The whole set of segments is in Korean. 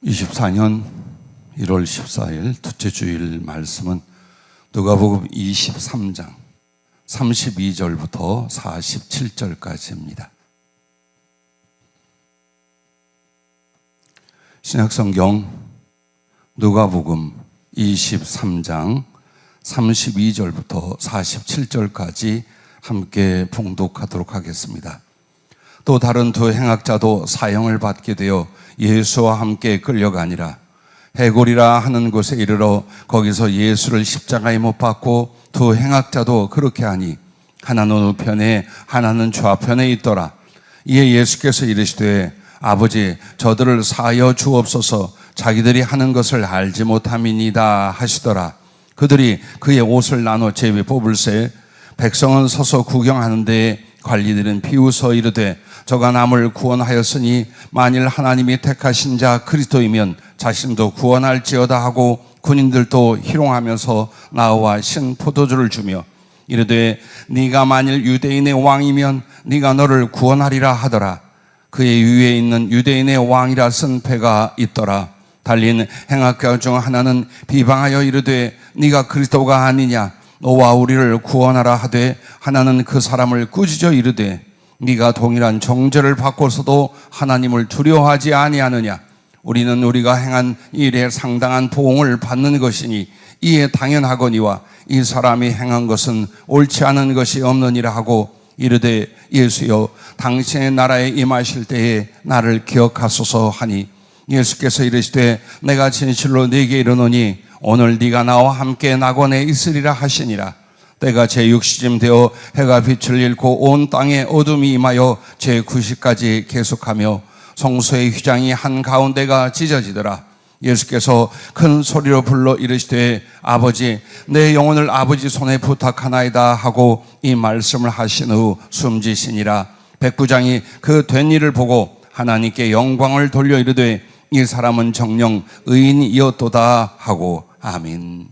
24년 1월 14일 둘째 주일 말씀은 누가복음 23장 32절부터 47절까지입니다. 신약성경 누가복음 23장 32절부터 47절까지 함께 봉독하도록 하겠습니다. 또 다른 두 행악자도 사형을 받게 되어 예수와 함께 끌려가니라. 해골이라 하는 곳에 이르러 거기서 예수를 십자가에 못 박고 두 행악자도 그렇게 하니 하나는 우편에 하나는 좌편에 있더라. 이에 예수께서 이르시되 아버지 저들을 사하여 주옵소서 자기들이 하는 것을 알지 못함이니이다 하시더라. 그들이 그의 옷을 나눠 제비 뽑을새 백성은 서서 구경하는 데에 관리들은 비웃어 이르되 저가 남을 구원하였으니 만일 하나님이 택하신 자 그리스도이면 자신도 구원할지어다 하고 군인들도 희롱하면서 나와 신 포도주를 주며 이르되 네가 만일 유대인의 왕이면 네가 너를 구원하리라 하더라. 그의 위에 있는 유대인의 왕이라 쓴 패가 있더라. 달린 행악자 중 하나는 비방하여 이르되 네가 그리스도가 아니냐 너와 우리를 구원하라 하되 하나는 그 사람을 꾸짖어 이르되 네가 동일한 정죄를 받고서도 하나님을 두려워하지 아니하느냐. 우리는 우리가 행한 일에 상당한 보응을 받는 것이니 이에 당연하거니와 이 사람이 행한 것은 옳지 않은 것이 없느니라 하고 이르되 예수여 당신의 나라에 임하실 때에 나를 기억하소서 하니 예수께서 이르시되 내가 진실로 네게 이르노니 오늘 네가 나와 함께 낙원에 있으리라 하시니라. 때가 제6시쯤 되어 해가 빛을 잃고 온 땅에 어둠이 임하여 제9시까지 계속하며 성소의 휘장이 한가운데가 찢어지더라. 예수께서 큰 소리로 불러 이르시되 아버지 내 영혼을 아버지 손에 부탁하나이다 하고 이 말씀을 하신 후 숨지시니라. 백부장이 그 된 일을 보고 하나님께 영광을 돌려 이르되 이 사람은 정녕 의인이었도다 하고 아멘.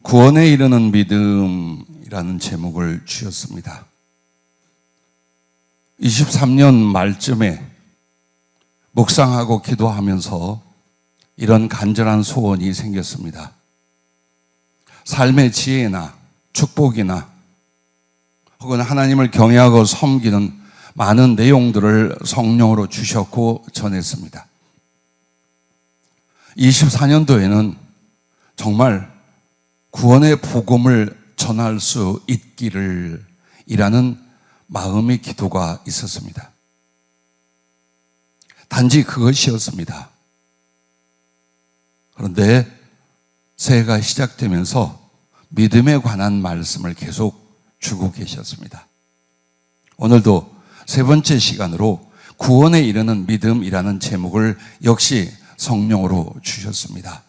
구원에 이르는 믿음이라는 제목을 주었습니다. 23년 말쯤에 묵상하고 기도하면서 이런 간절한 소원이 생겼습니다. 삶의 지혜나 축복이나 혹은 하나님을 경외하고 섬기는 많은 내용들을 성령으로 주셨고 전했습니다. 24년도에는 정말 구원의 복음을 전할 수 있기를 이라는 마음의 기도가 있었습니다. 단지 그것이었습니다. 그런데 새해가 시작되면서 믿음에 관한 말씀을 계속 주고 계셨습니다. 오늘도 세 번째 시간으로 구원에 이르는 믿음이라는 제목을 역시 성령으로 주셨습니다.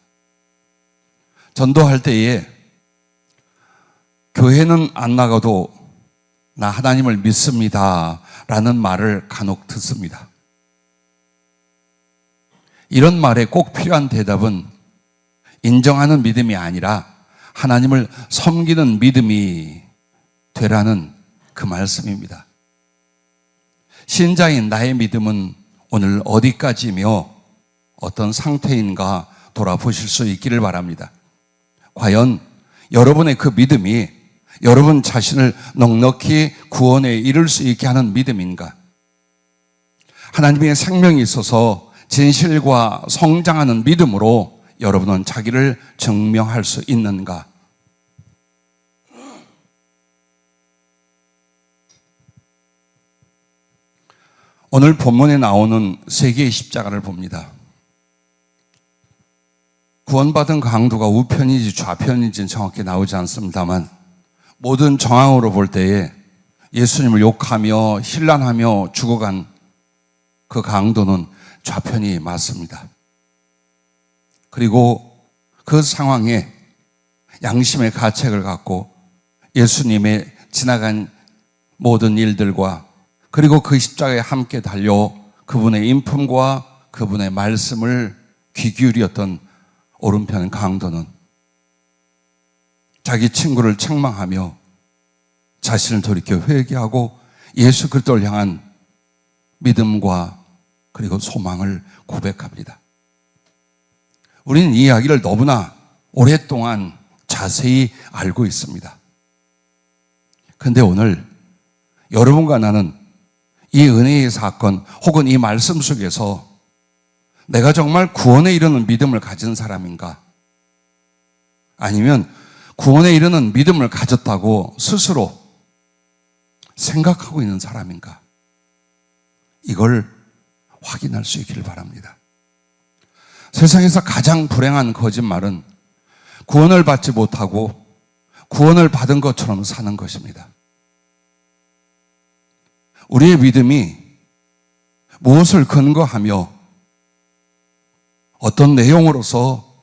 전도할 때에 교회는 안 나가도 나 하나님을 믿습니다 라는 말을 간혹 듣습니다. 이런 말에 꼭 필요한 대답은 인정하는 믿음이 아니라 하나님을 섬기는 믿음이 되라는 그 말씀입니다. 신자인 나의 믿음은 오늘 어디까지며 어떤 상태인가 돌아보실 수 있기를 바랍니다. 과연 여러분의 그 믿음이 여러분 자신을 넉넉히 구원에 이를 수 있게 하는 믿음인가? 하나님의 생명이 있어서 진실과 성장하는 믿음으로 여러분은 자기를 증명할 수 있는가? 오늘 본문에 나오는 세 개의 십자가를 봅니다. 구원받은 강도가 우편인지 좌편인지는 정확히 나오지 않습니다만 모든 정황으로 볼 때에 예수님을 욕하며 힐난하며 죽어간 그 강도는 좌편이 맞습니다. 그리고 그 상황에 양심의 가책을 갖고 예수님의 지나간 모든 일들과 그리고 그 십자가에 함께 달려 그분의 인품과 그분의 말씀을 귀 기울였던 오른편 강도는 자기 친구를 책망하며 자신을 돌이켜 회개하고 예수 그리스도를 향한 믿음과 그리고 소망을 고백합니다. 우리는 이 이야기를 너무나 오랫동안 자세히 알고 있습니다. 그런데 오늘 여러분과 나는 이 은혜의 사건 혹은 이 말씀 속에서 내가 정말 구원에 이르는 믿음을 가진 사람인가? 아니면 구원에 이르는 믿음을 가졌다고 스스로 생각하고 있는 사람인가? 이걸 확인할 수 있기를 바랍니다. 세상에서 가장 불행한 거짓말은 구원을 받지 못하고 구원을 받은 것처럼 사는 것입니다. 우리의 믿음이 무엇을 근거하며 어떤 내용으로서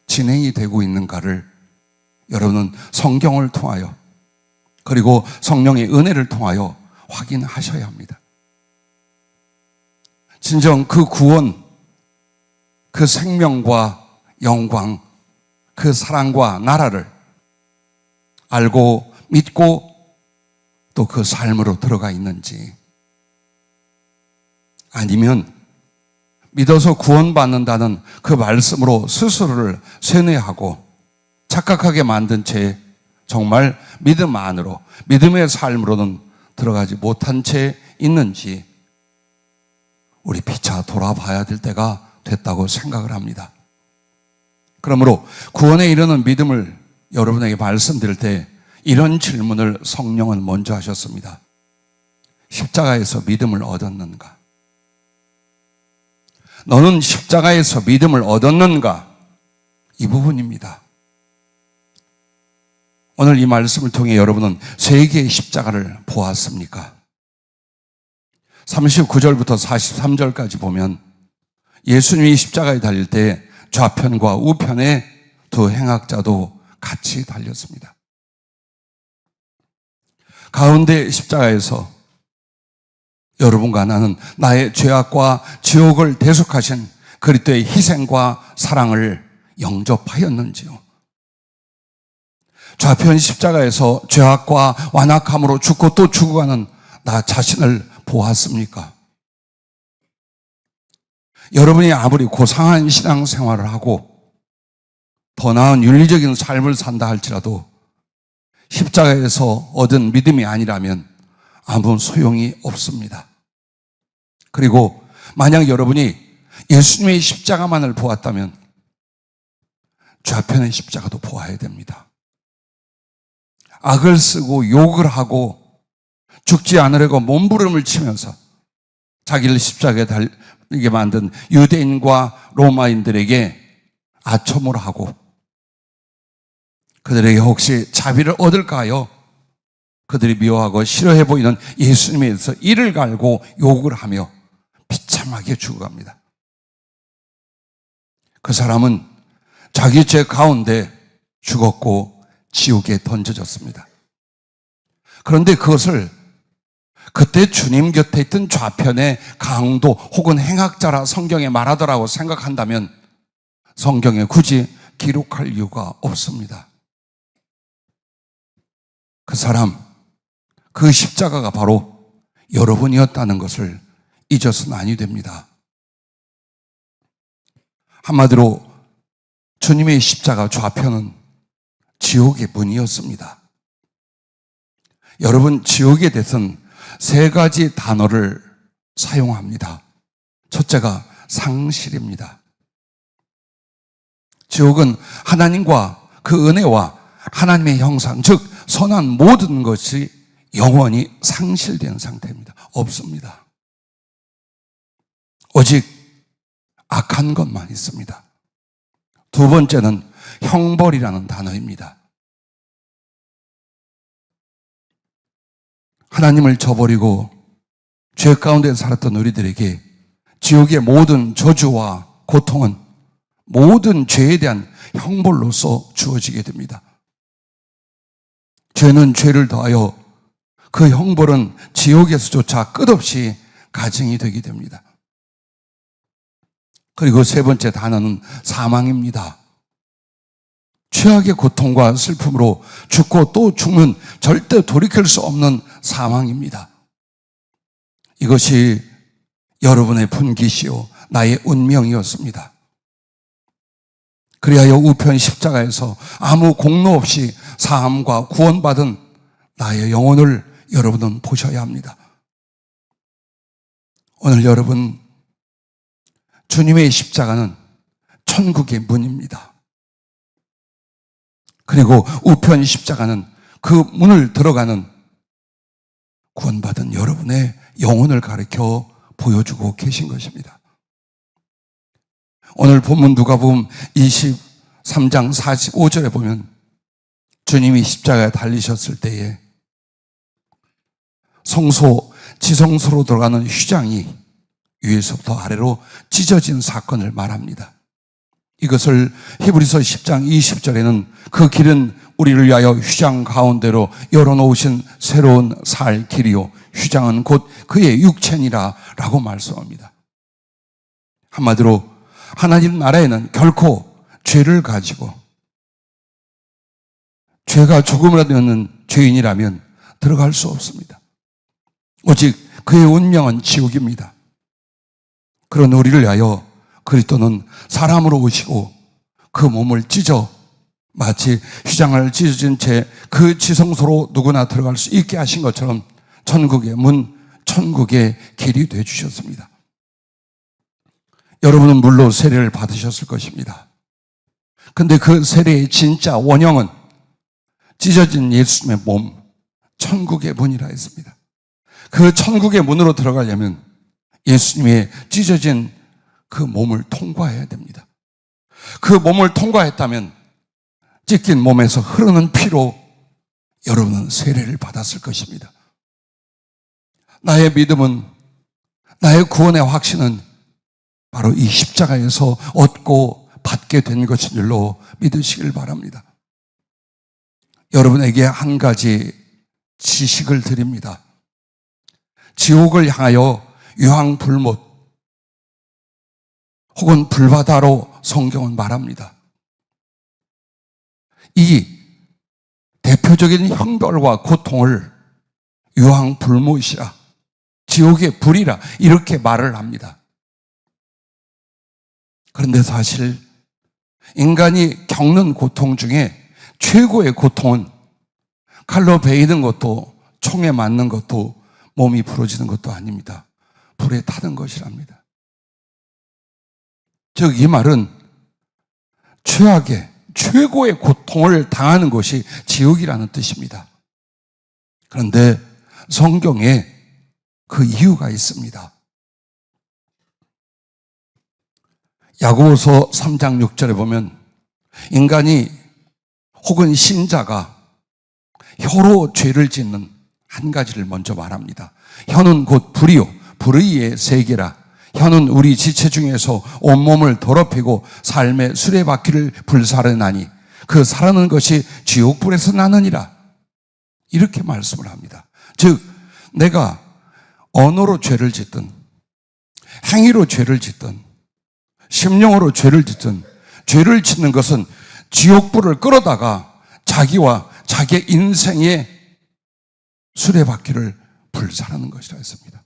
진행이 되고 있는가를 여러분은 성경을 통하여 그리고 성령의 은혜를 통하여 확인하셔야 합니다. 진정 그 구원, 그 생명과 영광, 그 사랑과 나라를 알고 믿고 또 그 삶으로 들어가 있는지, 아니면 믿어서 구원받는다는 그 말씀으로 스스로를 세뇌하고 착각하게 만든 채 정말 믿음 안으로, 믿음의 삶으로는 들어가지 못한 채 있는지 우리 피차 돌아봐야 될 때가 됐다고 생각을 합니다. 그러므로 구원에 이르는 믿음을 여러분에게 말씀드릴 때 이런 질문을 성령은 먼저 하셨습니다. 십자가에서 믿음을 얻었는가? 너는 십자가에서 믿음을 얻었는가? 이 부분입니다. 오늘 이 말씀을 통해 여러분은 세 개의 십자가를 보았습니까? 39절부터 43절까지 보면 예수님이 십자가에 달릴 때 좌편과 우편에 두 행악자도 같이 달렸습니다. 가운데 십자가에서 여러분과 나는 나의 죄악과 지옥을 대속하신 그리스도의 희생과 사랑을 영접하였는지요? 좌편 십자가에서 죄악과 완악함으로 죽고 또 죽어가는 나 자신을 보았습니까? 여러분이 아무리 고상한 신앙생활을 하고 더 나은 윤리적인 삶을 산다 할지라도 십자가에서 얻은 믿음이 아니라면 아무 소용이 없습니다. 그리고 만약 여러분이 예수님의 십자가만을 보았다면 좌편의 십자가도 보아야 됩니다. 악을 쓰고 욕을 하고 죽지 않으려고 몸부림을 치면서 자기를 십자가에 달리게 만든 유대인과 로마인들에게 아첨을 하고 그들에게 혹시 자비를 얻을까 하여 그들이 미워하고 싫어해 보이는 예수님에 대해서 이를 갈고 욕을 하며 비참하게 죽어갑니다. 그 사람은 자기 죄 가운데 죽었고 지옥에 던져졌습니다. 그런데 그것을 그때 주님 곁에 있던 좌편의 강도 혹은 행악자라 성경에 말하더라고 생각한다면 성경에 굳이 기록할 이유가 없습니다. 그 사람, 그 십자가가 바로 여러분이었다는 것을 잊어서는 아니 됩니다. 한마디로 주님의 십자가 좌편은 지옥의 문이었습니다. 여러분, 지옥에 대해서는 세 가지 단어를 사용합니다. 첫째가 상실입니다. 지옥은 하나님과 그 은혜와 하나님의 형상, 즉 선한 모든 것이 영원히 상실된 상태입니다. 없습니다. 오직 악한 것만 있습니다. 두 번째는 형벌이라는 단어입니다. 하나님을 저버리고 죄 가운데 살았던 우리들에게 지옥의 모든 저주와 고통은 모든 죄에 대한 형벌로서 주어지게 됩니다. 죄는 죄를 더하여 그 형벌은 지옥에서조차 끝없이 가증이 되게 됩니다. 그리고 세 번째 단어는 사망입니다. 최악의 고통과 슬픔으로 죽고 또 죽는 절대 돌이킬 수 없는 사망입니다. 이것이 여러분의 분깃이요 나의 운명이었습니다. 그리하여 우편 십자가에서 아무 공로 없이 사함과 구원받은 나의 영혼을 여러분은 보셔야 합니다. 오늘 여러분, 주님의 십자가는 천국의 문입니다. 그리고 우편 십자가는 그 문을 들어가는 구원받은 여러분의 영혼을 가리켜 보여주고 계신 것입니다. 오늘 본문 누가복음 23장 45절에 보면 주님이 십자가에 달리셨을 때에 지성소로 들어가는 휘장이 위에서부터 아래로 찢어진 사건을 말합니다. 이것을 히브리서 10장 20절에는 그 길은 우리를 위하여 휘장 가운데로 열어놓으신 새로운 살 길이요 휘장은 곧 그의 육체니라 라고 말씀합니다. 한마디로 하나님 나라에는 결코 죄를 가지고 죄가 조금이라도 있는 죄인이라면 들어갈 수 없습니다. 오직 그의 운명은 지옥입니다. 그런 우리를 위하여 그리스도는 사람으로 오시고 그 몸을 찢어 마치 휘장을 찢어진 채 그 지성소로 누구나 들어갈 수 있게 하신 것처럼 천국의 문, 천국의 길이 되어주셨습니다. 여러분은 물론 세례를 받으셨을 것입니다. 근데 그 세례의 진짜 원형은 찢어진 예수님의 몸, 천국의 문이라 했습니다. 그 천국의 문으로 들어가려면 예수님의 찢어진 그 몸을 통과해야 됩니다. 그 몸을 통과했다면 찢긴 몸에서 흐르는 피로 여러분은 세례를 받았을 것입니다. 나의 믿음은, 나의 구원의 확신은 바로 이 십자가에서 얻고 받게 된 것인 줄로 믿으시길 바랍니다. 여러분에게 한 가지 지식을 드립니다. 지옥을 향하여 유황불못 혹은 불바다로 성경은 말합니다. 이 대표적인 형벌과 고통을 유황불못이라, 지옥의 불이라 이렇게 말을 합니다. 그런데 사실 인간이 겪는 고통 중에 최고의 고통은 칼로 베이는 것도 총에 맞는 것도 몸이 부러지는 것도 아닙니다. 불에 타는 것이랍니다. 즉 이 말은 최고의 고통을 당하는 것이 지옥이라는 뜻입니다. 그런데 성경에 그 이유가 있습니다. 야고보서 3장 6절에 보면 인간이 혹은 신자가 혀로 죄를 짓는 한 가지를 먼저 말합니다. 혀는 곧 불이요 불의의 세계라. 혀는 우리 지체 중에서 온몸을 더럽히고 삶의 수레바퀴를 불사르나니 그 사르는 것이 지옥불에서 나느니라. 이렇게 말씀을 합니다. 즉 내가 언어로 죄를 짓든 행위로 죄를 짓든 심령으로 죄를 짓든 죄를 짓는 것은 지옥불을 끌어다가 자기와 자기의 인생의 수레바퀴를 불사르는 것이라 했습니다.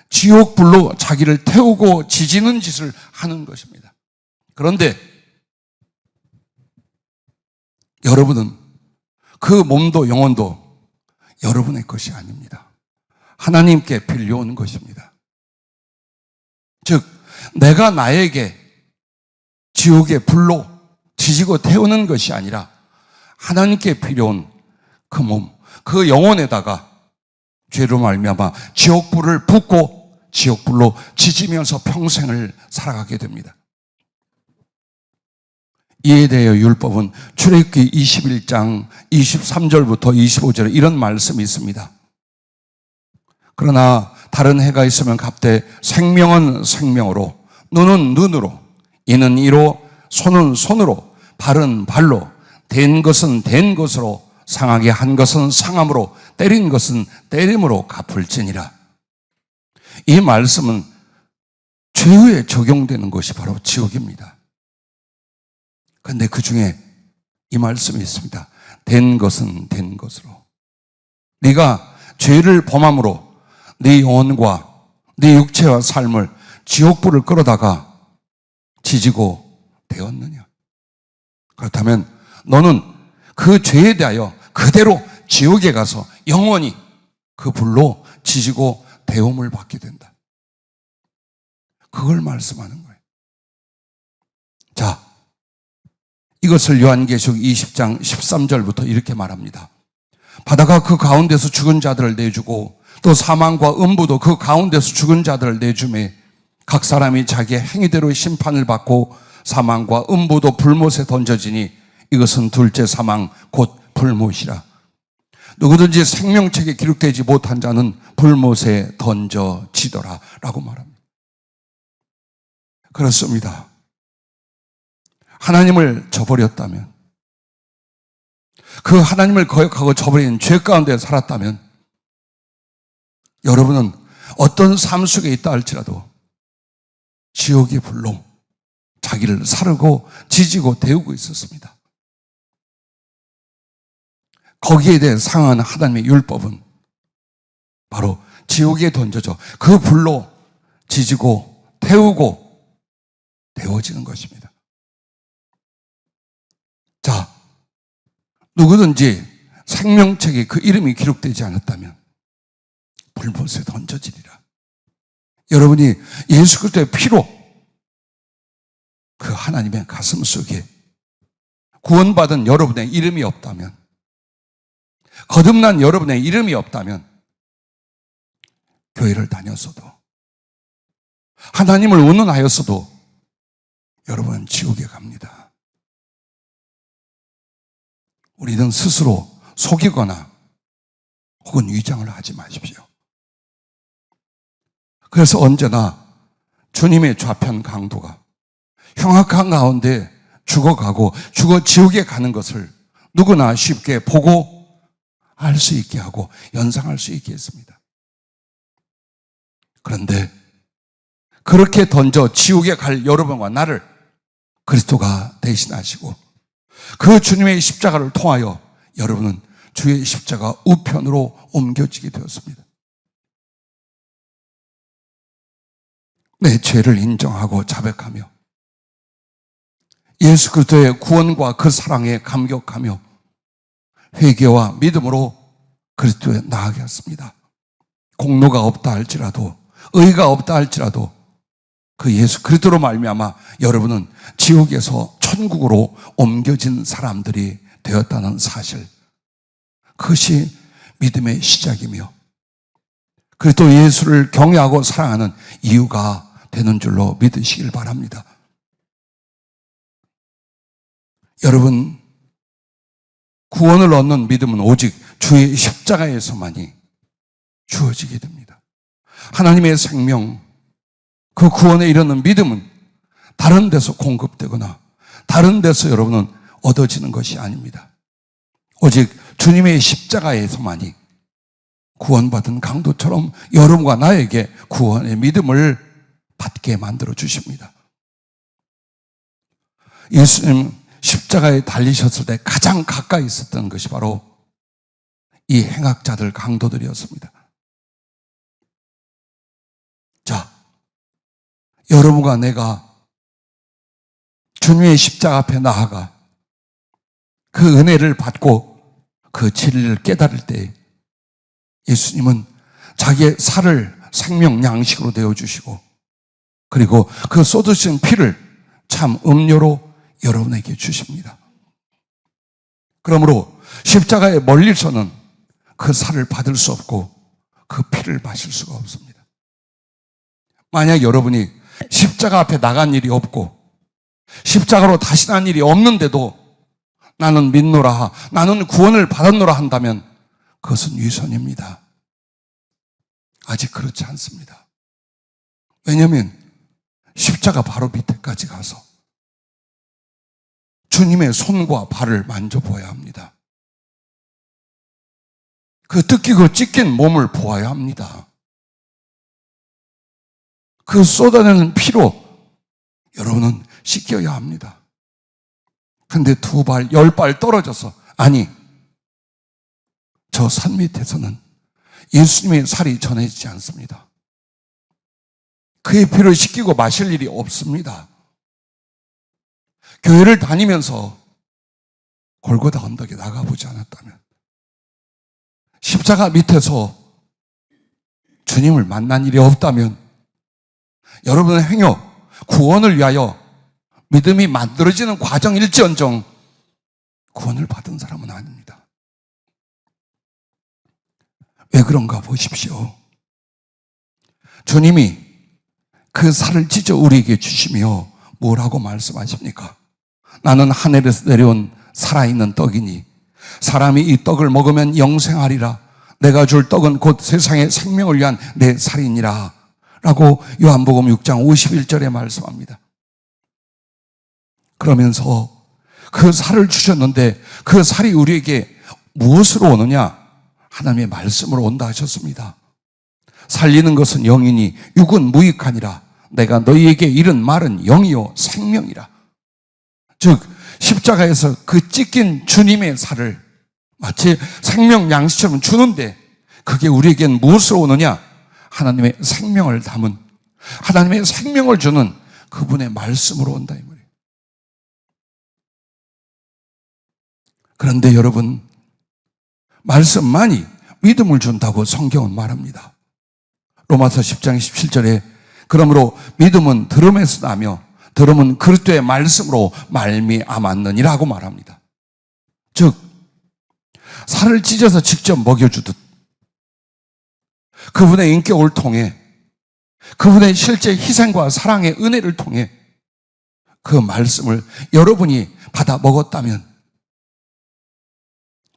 지옥불로 자기를 태우고 지지는 짓을 하는 것입니다. 그런데 여러분은 그 몸도 영혼도 여러분의 것이 아닙니다. 하나님께 빌려온 것입니다. 즉 내가 나에게 지옥의 불로 지지고 태우는 것이 아니라 하나님께 필요한 그 몸, 그 영혼에다가 죄로 말미암아 지옥불을 붓고 지옥불로 지지면서 평생을 살아가게 됩니다. 이에 대하여 율법은 출애굽기 21장 23절부터 25절에 이런 말씀이 있습니다. 그러나 다른 해가 있으면 갑되 생명은 생명으로, 눈은 눈으로, 이는 이로, 손은 손으로, 발은 발로, 된 것은 된 것으로, 상하게 한 것은 상함으로, 때린 것은 때림으로 갚을지니라. 이 말씀은 죄에 적용되는 것이 바로 지옥입니다. 그런데 그 중에 이 말씀이 있습니다. 된 것은 된 것으로. 네가 죄를 범함으로 네 영혼과 네 육체와 삶을 지옥불을 끌어다가 지지고 되었느냐? 그렇다면 너는 그 죄에 대하여 그대로 지옥에 가서 영원히 그 불로 지지고 대움을 받게 된다. 그걸 말씀하는 거예요. 자, 이것을 요한계시록 20장 13절부터 이렇게 말합니다. 바다가 그 가운데서 죽은 자들을 내주고 또 사망과 음부도 그 가운데서 죽은 자들을 내주매 각 사람이 자기의 행위대로 심판을 받고 사망과 음부도 불못에 던져지니 이것은 둘째 사망 곧 불못이라. 누구든지 생명책에 기록되지 못한 자는 불못에 던져지더라 라고 말합니다. 그렇습니다. 하나님을 저버렸다면, 그 하나님을 거역하고 저버린 죄 가운데 살았다면 여러분은 어떤 삶 속에 있다 할지라도 지옥의 불로 자기를 사르고 지지고 데우고 있었습니다. 거기에 대해 상응하는 하나님의 율법은 바로 지옥에 던져져 그 불로 지지고 태우고 데워지는 것입니다. 자, 누구든지 생명책에 그 이름이 기록되지 않았다면 불못에 던져지리라. 여러분이 예수 그리스도의 피로 그 하나님의 가슴 속에 구원받은 여러분의 이름이 없다면, 거듭난 여러분의 이름이 없다면 교회를 다녔어도 하나님을 운운하였어도 여러분은 지옥에 갑니다. 우리는 스스로 속이거나 혹은 위장을 하지 마십시오. 그래서 언제나 주님의 좌편 강도가 흉악한 가운데 죽어가고 죽어 지옥에 가는 것을 누구나 쉽게 보고 알 수 있게 하고 연상할 수 있게 했습니다. 그런데 그렇게 던져 지옥에 갈 여러분과 나를 그리스도가 대신하시고 그 주님의 십자가를 통하여 여러분은 주의 십자가 우편으로 옮겨지게 되었습니다. 내 죄를 인정하고 자백하며 예수 그리스도의 구원과 그 사랑에 감격하며 회개와 믿음으로 그리스도에 나아가게 했습니다. 공로가 없다 할지라도, 의가 없다 할지라도 그 예수 그리스도로 말미암아 여러분은 지옥에서 천국으로 옮겨진 사람들이 되었다는 사실, 그것이 믿음의 시작이며 그리스도 예수를 경외하고 사랑하는 이유가 되는 줄로 믿으시길 바랍니다. 여러분, 구원을 얻는 믿음은 오직 주의 십자가에서만이 주어지게 됩니다. 하나님의 생명, 그 구원에 이르는 믿음은 다른 데서 공급되거나 다른 데서 여러분은 얻어지는 것이 아닙니다. 오직 주님의 십자가에서만이 구원받은 강도처럼 여러분과 나에게 구원의 믿음을 받게 만들어 주십니다. 예수님 십자가에 달리셨을 때 가장 가까이 있었던 것이 바로 이 행악자들, 강도들이었습니다. 자, 여러분과 내가 주님의 십자가 앞에 나아가 그 은혜를 받고 그 진리를 깨달을 때 예수님은 자기의 살을 생명 양식으로 내어주시고 그리고 그 쏟으신 피를 참 음료로 여러분에게 주십니다. 그러므로 십자가에 멀리서는 그 살을 받을 수 없고 그 피를 마실 수가 없습니다. 만약 여러분이 십자가 앞에 나간 일이 없고 십자가로 다시 난 일이 없는데도 나는 믿노라, 나는 구원을 받았노라 한다면 그것은 위선입니다. 아직 그렇지 않습니다. 왜냐하면 십자가 바로 밑에까지 가서 주님의 손과 발을 만져보아야 합니다. 그 뜯기고 찢긴 몸을 보아야 합니다. 그 쏟아내는 피로 여러분은 씻겨야 합니다. 근데 2발, 10발 떨어져서 아니, 저 산 밑에서는 예수님의 살이 전해지지 않습니다. 그의 피를 씻기고 마실 일이 없습니다. 교회를 다니면서 골고다 언덕에 나가보지 않았다면, 십자가 밑에서 주님을 만난 일이 없다면, 여러분의 행여 구원을 위하여 믿음이 만들어지는 과정일지언정 구원을 받은 사람은 아닙니다. 왜 그런가 보십시오. 주님이 그 살을 찢어 우리에게 주시며 뭐라고 말씀하십니까? 나는 하늘에서 내려온 살아있는 떡이니 사람이 이 떡을 먹으면 영생하리라. 내가 줄 떡은 곧 세상의 생명을 위한 내 살이니라 라고 요한복음 6장 51절에 말씀합니다. 그러면서 그 살을 주셨는데 그 살이 우리에게 무엇으로 오느냐? 하나님의 말씀으로 온다 하셨습니다. 살리는 것은 영이니 육은 무익하니라. 내가 너희에게 이른 말은 영이요 생명이라. 즉 십자가에서 그 찢긴 주님의 살을 마치 생명 양식처럼 주는데, 그게 우리에겐 무엇으로 오느냐? 하나님의 생명을 담은, 하나님의 생명을 주는 그분의 말씀으로 온다 이 말이에요. 그런데 여러분, 말씀만이 믿음을 준다고 성경은 말합니다. 로마서 10장 17절에 그러므로 믿음은 들음에서 나며 들음은 그리스도의 말씀으로 말미암았느니라고 말합니다. 즉 살을 찢어서 직접 먹여주듯 그분의 인격을 통해, 그분의 실제 희생과 사랑의 은혜를 통해 그 말씀을 여러분이 받아 먹었다면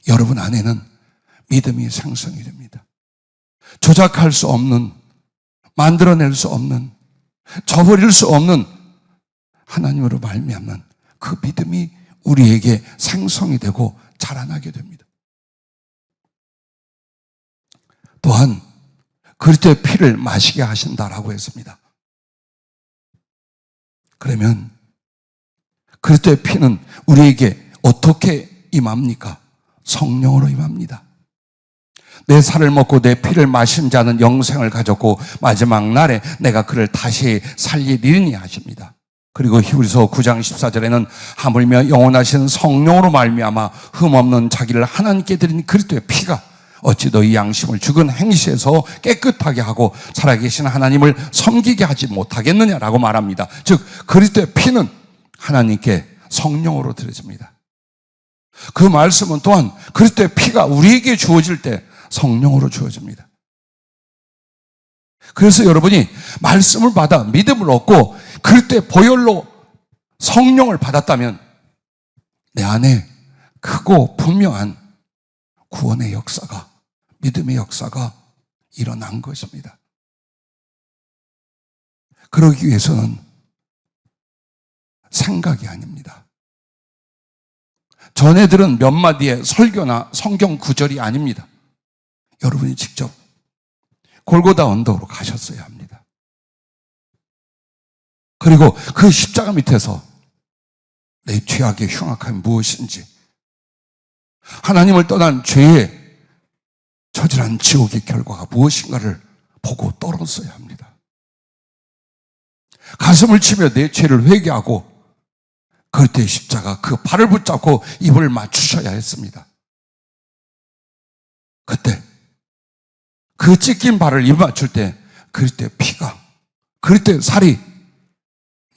여러분 안에는 믿음이 생성이 됩니다. 조작할 수 없는, 만들어낼 수 없는, 저버릴 수 없는 하나님으로 말미암는 그 믿음이 우리에게 생성이 되고 자라나게 됩니다. 또한 그리스도의 피를 마시게 하신다라고 했습니다. 그러면 그리스도의 피는 우리에게 어떻게 임합니까? 성령으로 임합니다. 내 살을 먹고 내 피를 마신 자는 영생을 가졌고 마지막 날에 내가 그를 다시 살리리니 하십니다. 그리고 히브리서 9장 14절에는 하물며 영원하신 성령으로 말미암아 흠없는 자기를 하나님께 드린 그리스도의 피가 어찌 너희 양심을 죽은 행실에서 깨끗하게 하고 살아계신 하나님을 섬기게 하지 못하겠느냐라고 말합니다. 즉 그리스도의 피는 하나님께 성령으로 드려집니다. 그 말씀은 또한 그리스도의 피가 우리에게 주어질 때 성령으로 주어집니다. 그래서 여러분이 말씀을 받아 믿음을 얻고 그리스도의 보혈로 성령을 받았다면 내 안에 크고 분명한 구원의 역사가, 믿음의 역사가 일어난 것입니다. 그러기 위해서는 생각이 아닙니다. 전에 들은 몇 마디의 설교나 성경 구절이 아닙니다. 여러분이 직접 골고다 언덕으로 가셨어야 합니다. 그리고 그 십자가 밑에서 내 죄악의 흉악함이 무엇인지, 하나님을 떠난 죄의 처절한 지옥의 결과가 무엇인가를 보고 떨었어야 합니다. 가슴을 치며 내 죄를 회개하고 그때 십자가 그 발을 붙잡고 입을 맞추셔야 했습니다. 그때 그 찢긴 발을 입 맞출 때 그리스도의 피가, 그리스도의 살이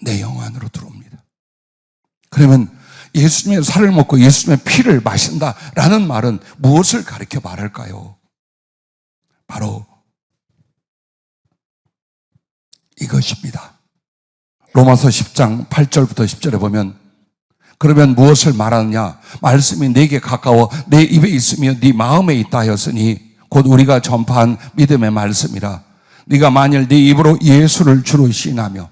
내 영 안으로 들어옵니다. 그러면 예수님의 살을 먹고 예수님의 피를 마신다라는 말은 무엇을 가리켜 말할까요? 바로 이것입니다. 로마서 10장 8절부터 10절에 보면 그러면 무엇을 말하느냐? 말씀이 내게 가까워 내 입에 있으며 네 마음에 있다 하였으니 곧 우리가 전파한 믿음의 말씀이라. 네가 만일 네 입으로 예수를 주로 시인하며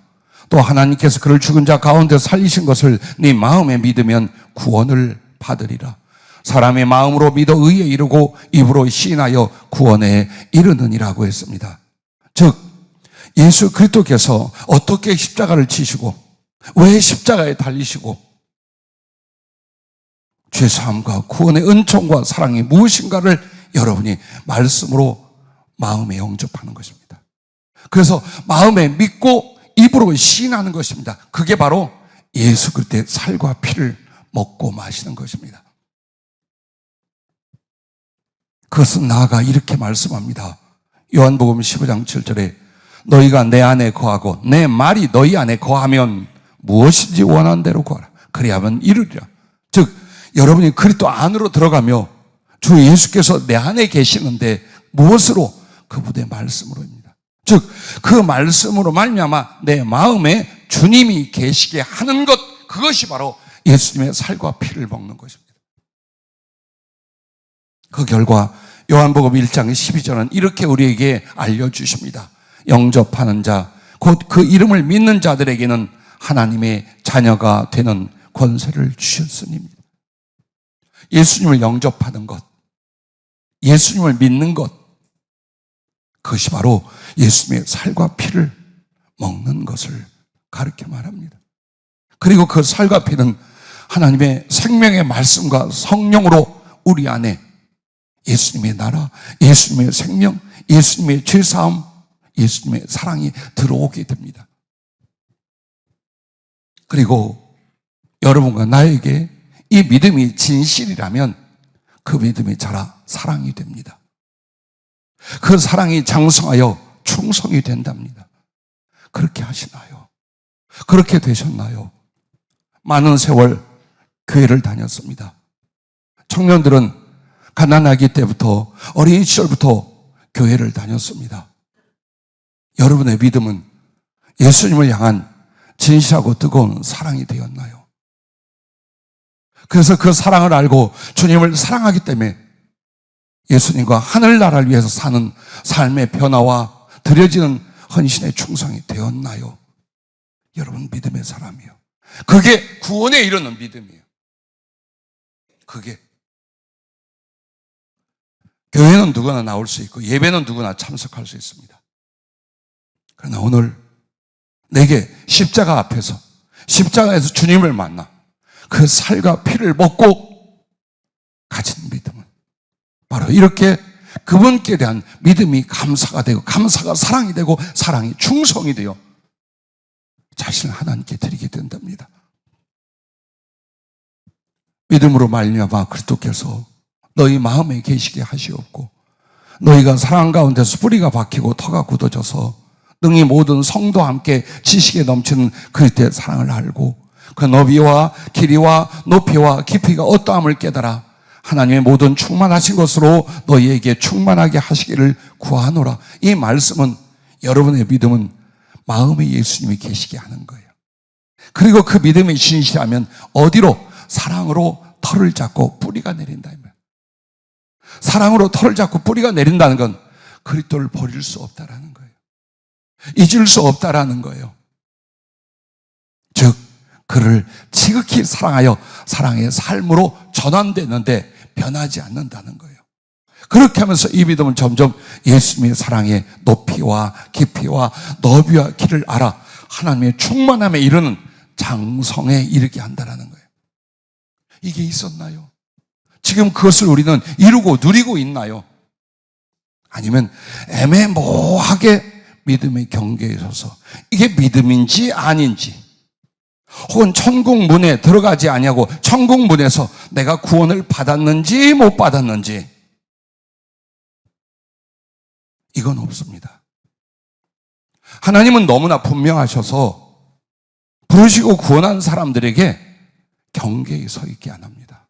또 하나님께서 그를 죽은 자 가운데 살리신 것을 네 마음에 믿으면 구원을 받으리라. 사람의 마음으로 믿어 의에 이르고 입으로 시인하여 구원에 이르느니라고 했습니다. 즉 예수 그리스도께서 어떻게 십자가를 지시고 왜 십자가에 달리시고 죄사함과 구원의 은총과 사랑이 무엇인가를 여러분이 말씀으로 마음에 영접하는 것입니다. 그래서 마음에 믿고 입으로 시인하는 것입니다. 그게 바로 예수 그리스도의 살과 피를 먹고 마시는 것입니다. 그것은 나아가 이렇게 말씀합니다. 요한복음 15장 7절에 너희가 내 안에 거하고 내 말이 너희 안에 거하면 무엇이든지 원하는 대로 구하라. 그리하면 이루리라. 즉 여러분이 그리스도 안으로 들어가며 주 예수께서 내 안에 계시는데 무엇으로? 그분의 말씀으로입니다. 즉 그 말씀으로 말미암아 내 마음에 주님이 계시게 하는 것, 그것이 바로 예수님의 살과 피를 먹는 것입니다. 그 결과 요한복음 1장 12절은 이렇게 우리에게 알려주십니다. 영접하는 자, 곧 그 이름을 믿는 자들에게는 하나님의 자녀가 되는 권세를 주셨으니입니다. 예수님을 영접하는 것, 예수님을 믿는 것, 그것이 바로 예수님의 살과 피를 먹는 것을 가르쳐 말합니다. 그리고 그 살과 피는 하나님의 생명의 말씀과 성령으로 우리 안에 예수님의 나라, 예수님의 생명, 예수님의 죄사함, 예수님의 사랑이 들어오게 됩니다. 그리고 여러분과 나에게 이 믿음이 진실이라면 그 믿음이 자라 사랑이 됩니다. 그 사랑이 장성하여 충성이 된답니다. 그렇게 하시나요? 그렇게 되셨나요? 많은 세월 교회를 다녔습니다. 청년들은 가난하기 때부터 어린 시절부터 교회를 다녔습니다. 여러분의 믿음은 예수님을 향한 진실하고 뜨거운 사랑이 되었나요? 그래서 그 사랑을 알고 주님을 사랑하기 때문에 예수님과 하늘나라를 위해서 사는 삶의 변화와 드려지는 헌신의 충성이 되었나요? 여러분 믿음의 사람이요. 그게 구원에 이르는 믿음이에요. 그게 교회는 누구나 나올 수 있고 예배는 누구나 참석할 수 있습니다. 그러나 오늘 내게 십자가 앞에서 십자가에서 주님을 만나 그 살과 피를 먹고 가진 믿음은 바로 이렇게 그분께 대한 믿음이 감사가 되고 감사가 사랑이 되고 사랑이 충성이 되어 자신을 하나님께 드리게 된답니다. 믿음으로 말미암아 그리스도께서 너희 마음에 계시게 하시옵고 너희가 사랑 가운데서 뿌리가 박히고 터가 굳어져서 능히 모든 성도와 함께 지식에 넘치는 그리스도의 사랑을 알고 그 너비와 길이와 높이와 깊이가 어떠함을 깨달아 하나님의 모든 충만하신 것으로 너희에게 충만하게 하시기를 구하노라. 이 말씀은 여러분의 믿음은 마음에 예수님이 계시게 하는 거예요. 그리고 그 믿음이 진실하면 어디로? 사랑으로 털을 잡고 뿌리가 내린다. 사랑으로 털을 잡고 뿌리가 내린다는 건 그리스도를 버릴 수 없다라는 거예요. 잊을 수 없다라는 거예요. 즉 그를 지극히 사랑하여 사랑의 삶으로 전환되는데 변하지 않는다는 거예요. 그렇게 하면서 이 믿음은 점점 예수님의 사랑의 높이와 깊이와 너비와 길을 알아 하나님의 충만함에 이르는 장성에 이르게 한다는 거예요. 이게 있었나요? 지금 그것을 우리는 이루고 누리고 있나요? 아니면 애매모호하게 믿음의 경계에 서서 이게 믿음인지 아닌지, 혹은 천국 문에 들어가지 아니하고 천국 문에서 내가 구원을 받았는지 못 받았는지, 이건 없습니다. 하나님은 너무나 분명하셔서 부르시고 구원한 사람들에게 경계에 서 있게 안 합니다.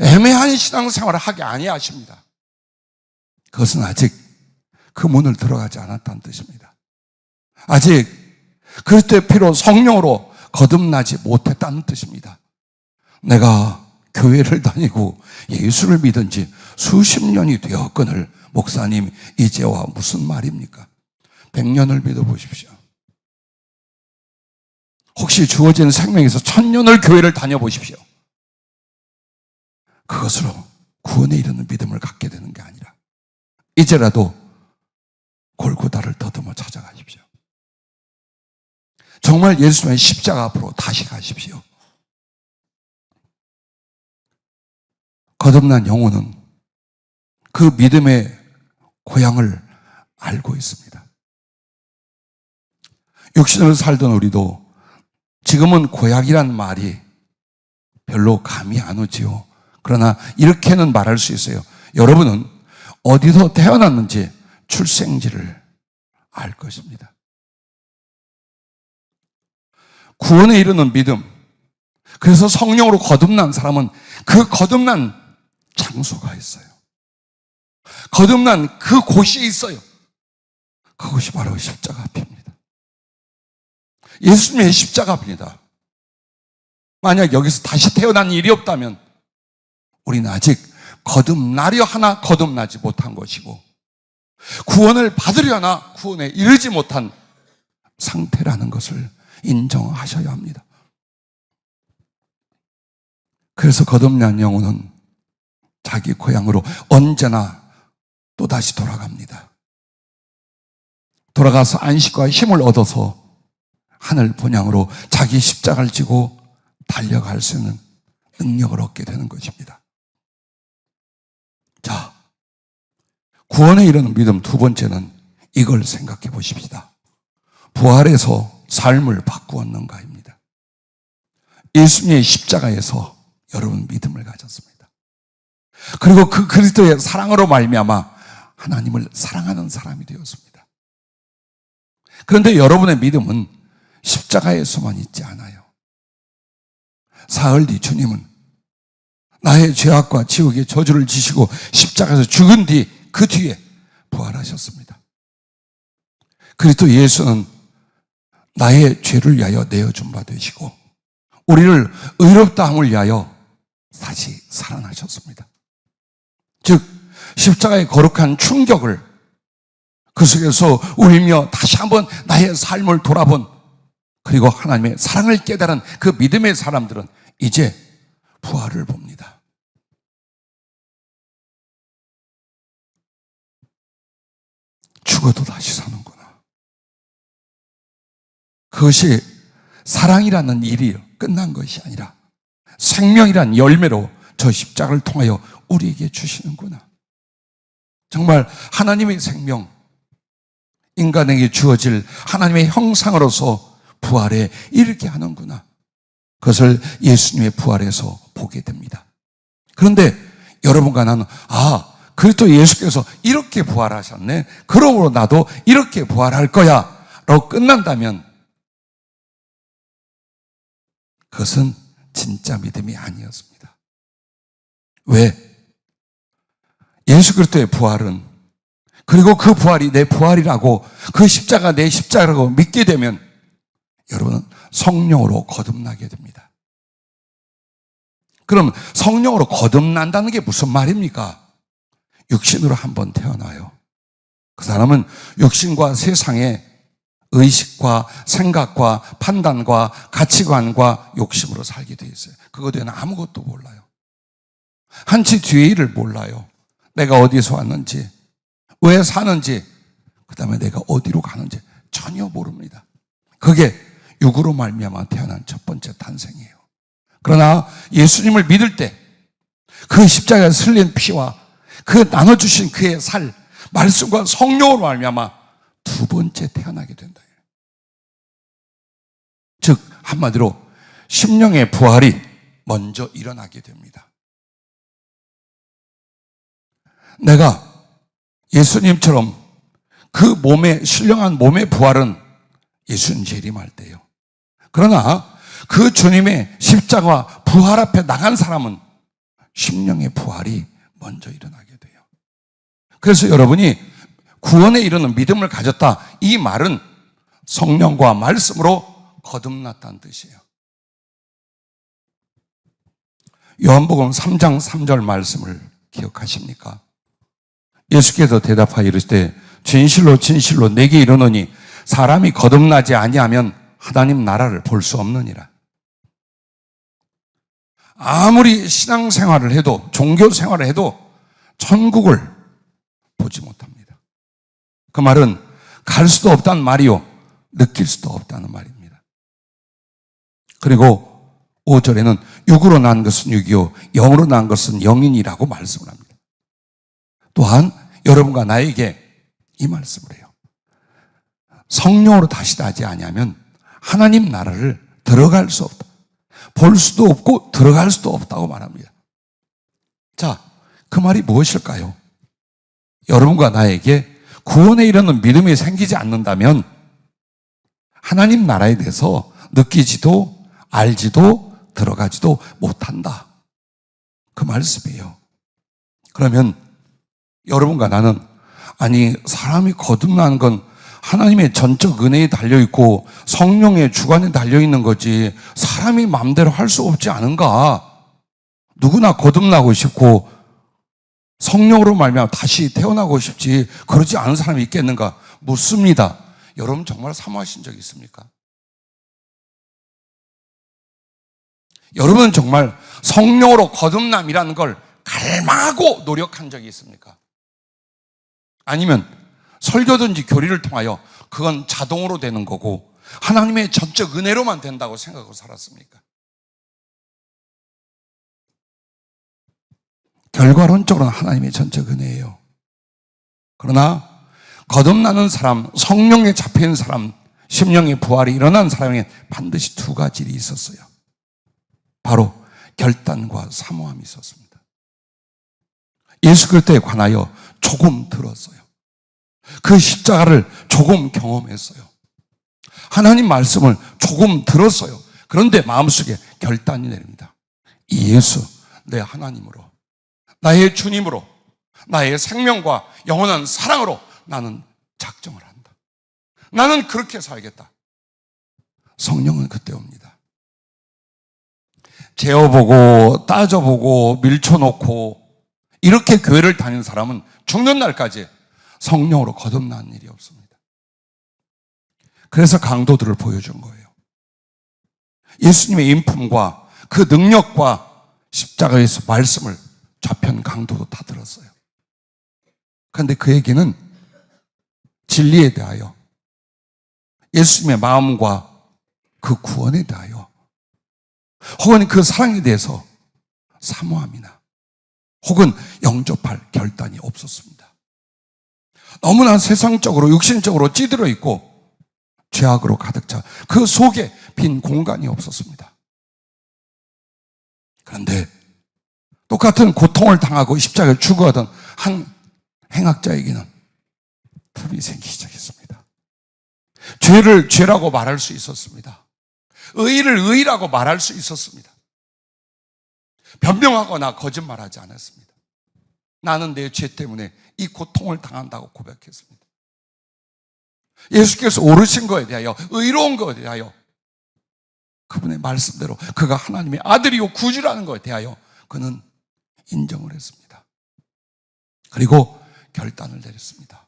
애매한 신앙생활을 하게 아니하십니다. 그것은 아직 그 문을 들어가지 않았다는 뜻입니다. 아직 그리스도의 피로 성령으로 거듭나지 못했다는 뜻입니다. 내가 교회를 다니고 예수를 믿은 지 수십 년이 되었거늘 목사님 이제와 무슨 말입니까? 100년을 믿어보십시오. 혹시 주어진 생명에서 1000년을 교회를 다녀보십시오. 그것으로 구원에 이르는 믿음을 갖게 되는 게 아니라 이제라도 골고다를 더듬어 찾아가십시오. 정말 예수님의 십자가 앞으로 다시 가십시오. 거듭난 영혼은 그 믿음의 고향을 알고 있습니다. 육신으로 살던 우리도 지금은 고약이란 말이 별로 감이 안 오지요. 그러나 이렇게는 말할 수 있어요. 여러분은 어디서 태어났는지 출생지를 알 것입니다. 구원에 이르는 믿음. 그래서 성령으로 거듭난 사람은 그 거듭난 장소가 있어요. 거듭난 그 곳이 있어요. 그곳이 바로 십자가 앞입니다. 예수님의 십자가 앞입니다. 만약 여기서 다시 태어난 일이 없다면 우리는 아직 거듭나려 하나 거듭나지 못한 것이고 구원을 받으려 하나 구원에 이르지 못한 상태라는 것을 인정하셔야 합니다. 그래서 거듭난 영혼은 자기 고향으로 언제나 또다시 돌아갑니다. 돌아가서 안식과 힘을 얻어서 하늘 본향으로 자기 십자가를 지고 달려갈 수 있는 능력을 얻게 되는 것입니다. 자, 구원에 이르는 믿음 두 번째는 이걸 생각해 보십시다. 부활해서 삶을 바꾸었는가입니다. 예수님의 십자가에서 여러분 믿음을 가졌습니다. 그리고 그 그리스도의 사랑으로 말미암아 하나님을 사랑하는 사람이 되었습니다. 그런데 여러분의 믿음은 십자가에서만 있지 않아요. 사흘 뒤 주님은 나의 죄악과 지옥의 저주를 지시고 십자가에서 죽은 뒤 그 뒤에 부활하셨습니다. 그리스도 예수는 나의 죄를 위하여 내어준 바 되시고 우리를 의롭다 함을 위하여 다시 살아나셨습니다. 즉 십자가의 거룩한 충격을 그 속에서 울며 다시 한번 나의 삶을 돌아본 그리고 하나님의 사랑을 깨달은 그 믿음의 사람들은 이제 부활을 봅니다. 죽어도 다시 사는구나. 그것이 사랑이라는 일이 끝난 것이 아니라 생명이란 열매로 저 십자가를 통하여 우리에게 주시는구나. 정말 하나님의 생명, 인간에게 주어질 하나님의 형상으로서 부활에 이르게 하는구나. 그것을 예수님의 부활에서 보게 됩니다. 그런데 여러분과 나는 그리스도 예수께서 이렇게 부활하셨네. 그러므로 나도 이렇게 부활할 거야 라고 끝난다면 그것은 진짜 믿음이 아니었습니다. 왜? 예수 그리스도의 부활은 그리고 그 부활이 내 부활이라고 그 십자가 내 십자가라고 믿게 되면 여러분은 성령으로 거듭나게 됩니다. 그럼 성령으로 거듭난다는 게 무슨 말입니까? 육신으로 한번 태어나요. 그 사람은 육신과 세상의 의식과 생각과 판단과 가치관과 욕심으로 살게 돼 있어요. 그거 되는 아무것도 몰라요. 한치 뒤의 일을 몰라요. 내가 어디서 왔는지, 왜 사는지, 그 다음에 내가 어디로 가는지 전혀 모릅니다. 그게 육으로 말미암아 태어난 첫 번째 탄생이에요. 그러나 예수님을 믿을 때 그 십자가에 흘린 피와 그 나눠주신 그의 살, 말씀과 성령으로 말미암아 두 번째 태어나게 된다. 즉 한마디로 심령의 부활이 먼저 일어나게 됩니다. 내가 예수님처럼 그 몸에 신령한 몸의 부활은 예수님 재림할 때요. 그러나 그 주님의 십자가와 부활 앞에 나간 사람은 심령의 부활이 먼저 일어나게 돼요. 그래서 여러분이 구원에 이르는 믿음을 가졌다, 이 말은 성령과 말씀으로 거듭났다는 뜻이에요. 요한복음 3장 3절 말씀을 기억하십니까? 예수께서 대답하여 이르시되 진실로 진실로 내게 이르노니 사람이 거듭나지 아니하면 하나님 나라를 볼 수 없느니라. 아무리 신앙생활을 해도 종교 생활을 해도 천국을 보지 못합니다. 그 말은 갈 수도 없다는 말이요, 느낄 수도 없다는 말입니다. 그리고 5절에는 육으로 난 것은 육이요 영으로 난 것은 영이니라고 말씀을 합니다. 또한 여러분과 나에게 이 말씀을 해요. 성령으로 다시 나지 아니하면 하나님 나라를 들어갈 수 없다. 볼 수도 없고 들어갈 수도 없다고 말합니다. 자, 그 말이 무엇일까요? 여러분과 나에게 구원에 이르는 믿음이 생기지 않는다면 하나님 나라에 대해서 느끼지도 알지도 들어가지도 못한다. 그 말씀이에요. 그러면 여러분과 나는 아니 사람이 거듭나는 건 하나님의 전적 은혜에 달려있고 성령의 주관에 달려있는 거지 사람이 마음대로 할 수 없지 않은가? 누구나 거듭나고 싶고 성령으로 말미암아 다시 태어나고 싶지 그러지 않은 사람이 있겠는가? 묻습니다. 여러분 정말 사모하신 적 있습니까? 여러분은 정말 성령으로 거듭남이라는 걸 갈망하고 노력한 적이 있습니까? 아니면 설교든지 교리를 통하여 그건 자동으로 되는 거고 하나님의 전적 은혜로만 된다고 생각하고 살았습니까? 결과론적으로는 하나님의 전적 은혜예요. 그러나 거듭나는 사람, 성령에 잡힌 사람, 심령의 부활이 일어난 사람에게 반드시 두 가지 일이 있었어요. 바로 결단과 사모함이 있었습니다. 예수 그리스도에 관하여 조금 들었어요. 그 십자가를 조금 경험했어요. 하나님 말씀을 조금 들었어요. 그런데 마음속에 결단이 내립니다. 이 예수, 내 하나님으로, 나의 주님으로, 나의 생명과 영원한 사랑으로 나는 작정을 한다. 나는 그렇게 살겠다. 성령은 그때 옵니다. 재어보고 따져보고 밀쳐놓고 이렇게 교회를 다니는 사람은 죽는 날까지 성령으로 거듭나는 일이 없습니다. 그래서 강도들을 보여준 거예요. 예수님의 인품과 그 능력과 십자가에서 말씀을 좌편 강도도 다 들었어요. 그런데 그에게는 진리에 대하여 예수님의 마음과 그 구원에 대하여 혹은 그 사랑에 대해서 사모함이나 혹은 영접할 결단이 없었습니다. 너무나 세상적으로 육신적으로 찌들어 있고 죄악으로 가득 차 그 속에 빈 공간이 없었습니다. 그런데 똑같은 고통을 당하고 십자가에 죽어가던 한 행악자에게는 틈이 생기기 시작했습니다. 죄를 죄라고 말할 수 있었습니다. 의를 의라고 말할 수 있었습니다. 변명하거나 거짓말하지 않았습니다. 나는 내 죄 때문에 이 고통을 당한다고 고백했습니다. 예수께서 오르신 것에 대하여 의로운 것에 대하여 그분의 말씀대로 그가 하나님의 아들이요 구주라는 것에 대하여 그는 인정을 했습니다. 그리고 결단을 내렸습니다.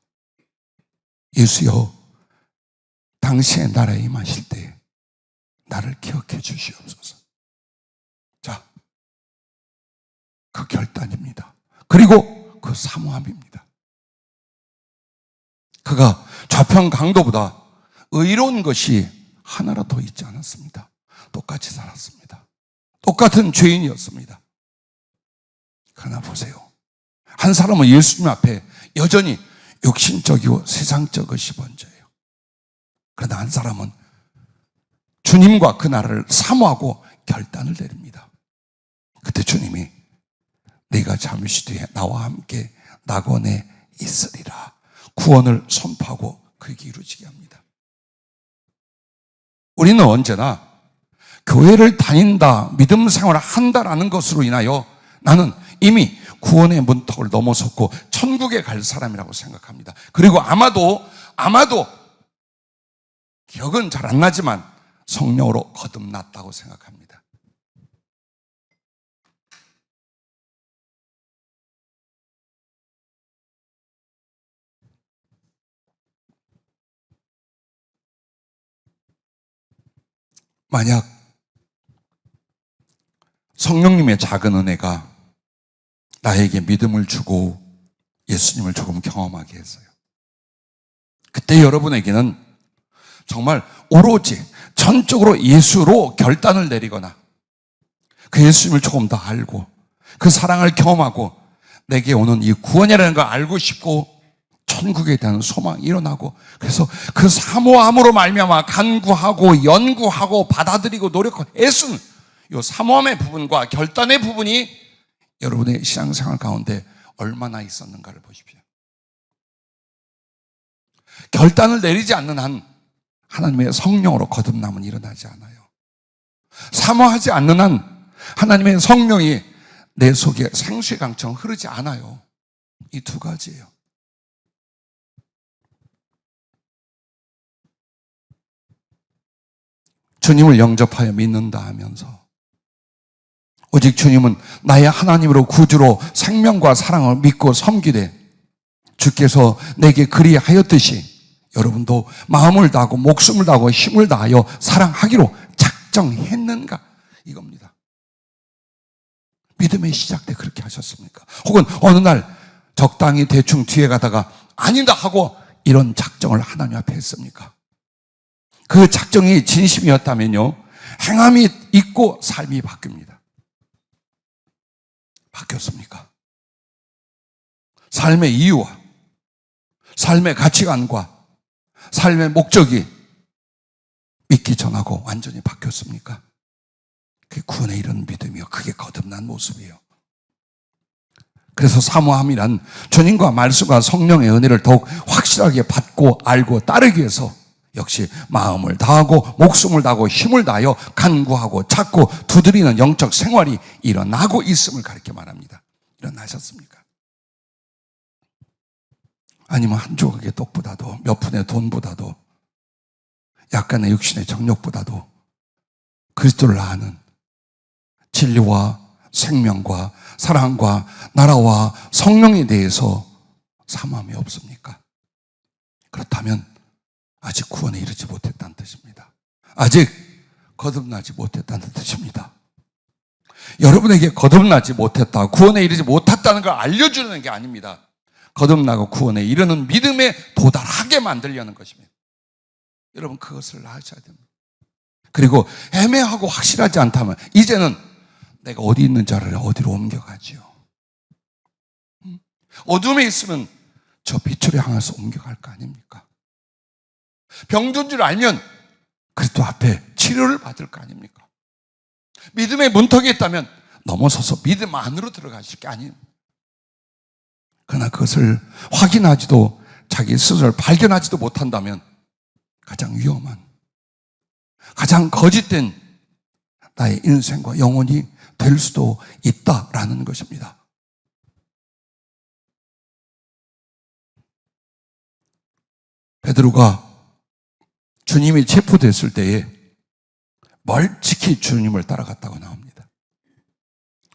예수여, 당신의 나라에 임하실 때 나를 기억해 주시옵소서. 자, 그 결단입니다. 그리고 그 사모함입니다. 그가 좌편 강도보다 의로운 것이 하나라 더 있지 않았습니다. 똑같이 살았습니다. 똑같은 죄인이었습니다. 그러나 보세요. 한 사람은 예수님 앞에 여전히 육신적이고 세상적 것이 먼저예요. 그러나 한 사람은 주님과 그 나라를 사모하고 결단을 내립니다. 그때 주님이 네가 잠시 뒤에 나와 함께 낙원에 있으리라 구원을 선포하고 그게 이루어지게 합니다. 우리는 언제나 교회를 다닌다, 믿음 생활을 한다라는 것으로 인하여 나는 이미 구원의 문턱을 넘어섰고 천국에 갈 사람이라고 생각합니다. 그리고 아마도 기억은 잘 안 나지만 성령으로 거듭났다고 생각합니다. 만약 성령님의 작은 은혜가 나에게 믿음을 주고 예수님을 조금 경험하게 했어요. 그때 여러분에게는 정말 오로지 전적으로 예수로 결단을 내리거나 그 예수님을 조금 더 알고 그 사랑을 경험하고 내게 오는 이 구원이라는 걸 알고 싶고 천국에 대한 소망이 일어나고, 그래서 그 사모함으로 말미암아 간구하고 연구하고 받아들이고 노력하고 애쓰는 이 사모함의 부분과 결단의 부분이 여러분의 신앙생활 가운데 얼마나 있었는가를 보십시오. 결단을 내리지 않는 한 하나님의 성령으로 거듭남은 일어나지 않아요. 사모하지 않는 한 하나님의 성령이 내 속에 생수의 강처럼 흐르지 않아요. 이 두 가지예요. 주님을 영접하여 믿는다 하면서 오직 주님은 나의 하나님으로 구주로 생명과 사랑을 믿고 섬기되 주께서 내게 그리하였듯이 여러분도 마음을 다하고 목숨을 다하고 힘을 다하여 사랑하기로 작정했는가, 이겁니다. 믿음의 시작 때 그렇게 하셨습니까? 혹은 어느 날 적당히 대충 뒤에 가다가 아니다 하고 이런 작정을 하나님 앞에 했습니까? 그 작정이 진심이었다면요, 행함이 있고 삶이 바뀝니다. 바뀌었습니까? 삶의 이유와 삶의 가치관과 삶의 목적이 믿기 전하고 완전히 바뀌었습니까? 그게 구원에 이르는 믿음이요, 그게 거듭난 모습이에요. 그래서 사모함이란 주님과 말씀과 성령의 은혜를 더욱 확실하게 받고 알고 따르기 위해서 역시 마음을 다하고 목숨을 다하고 힘을 다하여 간구하고 찾고 두드리는 영적 생활이 일어나고 있음을 가르쳐 말합니다. 일어나셨습니까? 아니면 한 조각의 떡보다도 몇 푼의 돈보다도 약간의 육신의 정욕보다도 그리스도를 아는 진리와 생명과 사랑과 나라와 성령에 대해서 사모함이 없습니까? 그렇다면 아직 구원에 이르지 못했다는 뜻입니다. 아직 거듭나지 못했다는 뜻입니다. 여러분에게 거듭나지 못했다, 구원에 이르지 못했다는 걸 알려주는 게 아닙니다. 거듭나고 구원에 이르는 믿음에 도달하게 만들려는 것입니다. 여러분, 그것을 아셔야 됩니다. 그리고 애매하고 확실하지 않다면 이제는 내가 어디 있는지 알아야 어디로 옮겨가지요. 어둠에 있으면 저 빛으로 향해서 옮겨갈 거 아닙니까? 병든 줄 알면 그리스도 앞에 치료를 받을 거 아닙니까? 믿음의 문턱에 있다면 넘어서서 믿음 안으로 들어가실 게 아닙니다. 그러나 그것을 확인하지도 자기 스스로를 발견하지도 못한다면 가장 위험한, 가장 거짓된 나의 인생과 영혼이 될 수도 있다라는 것입니다. 베드로가 주님이 체포됐을 때에 멀찍이 주님을 따라갔다고 나옵니다.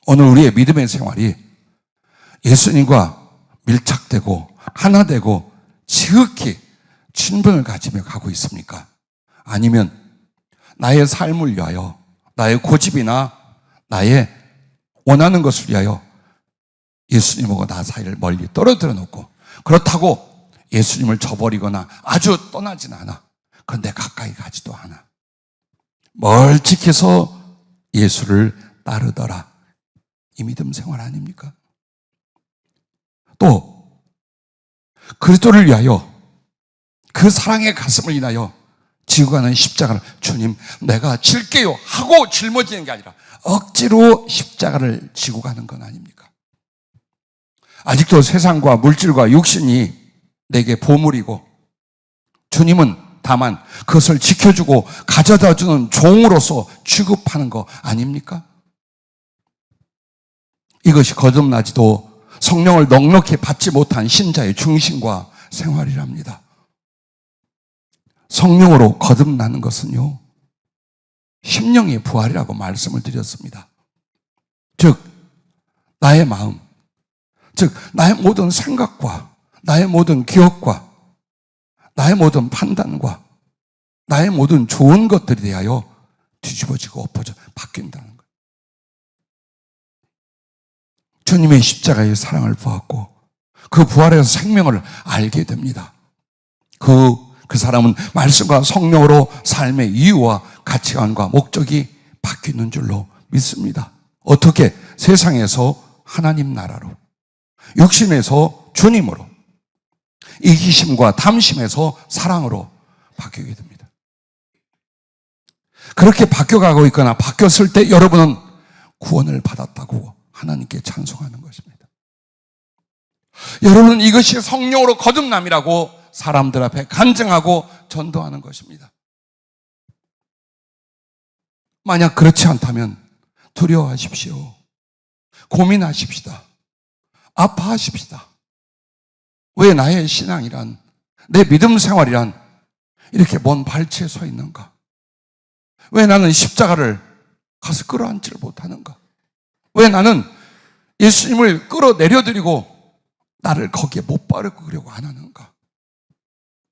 오늘 우리의 믿음의 생활이 예수님과 밀착되고 하나 되고 지극히 친분을 가지며 가고 있습니까? 아니면 나의 삶을 위하여, 나의 고집이나 나의 원하는 것을 위하여 예수님하고 나 사이를 멀리 떨어뜨려 놓고, 그렇다고 예수님을 저버리거나 아주 떠나진 않아. 그런데 가까이 가지도 않아. 멀찍해서 예수를 따르더라. 이 믿음 생활 아닙니까? 또 그리스도를 위하여, 그 사랑의 가슴을 인하여 지고 가는 십자가를, 주님 내가 질게요 하고 짊어지는 게 아니라 억지로 십자가를 지고 가는 건 아닙니까? 아직도 세상과 물질과 육신이 내게 보물이고 주님은 다만 그것을 지켜주고 가져다주는 종으로서 취급하는 거 아닙니까? 이것이 거듭나지도 성령을 넉넉히 받지 못한 신자의 중심과 생활이랍니다. 성령으로 거듭나는 것은요, 심령의 부활이라고 말씀을 드렸습니다. 즉 나의 마음, 즉 나의 모든 생각과 나의 모든 기억과 나의 모든 판단과 나의 모든 좋은 것들에 대하여 뒤집어지고 엎어져 바뀐다는 거예요. 주님의 십자가의 사랑을 보았고 그 부활에서 생명을 알게 됩니다. 그 사람은 말씀과 성령으로 삶의 이유와 가치관과 목적이 바뀌는 줄로 믿습니다. 어떻게? 세상에서 하나님 나라로, 육신에서 주님으로, 이기심과 탐심에서 사랑으로 바뀌게 됩니다. 그렇게 바뀌어가고 있거나 바뀌었을 때 여러분은 구원을 받았다고 하나님께 찬송하는 것입니다. 여러분은 이것이 성령으로 거듭남이라고 사람들 앞에 간증하고 전도하는 것입니다. 만약 그렇지 않다면 두려워하십시오. 고민하십시다. 아파하십시다. 왜 나의 신앙이란, 내 믿음 생활이란 이렇게 먼 발치에 서 있는가? 왜 나는 십자가를 가서 끌어안지를 못하는가? 왜 나는 예수님을 끌어내려드리고 나를 거기에 못 바르려고 안 하는가?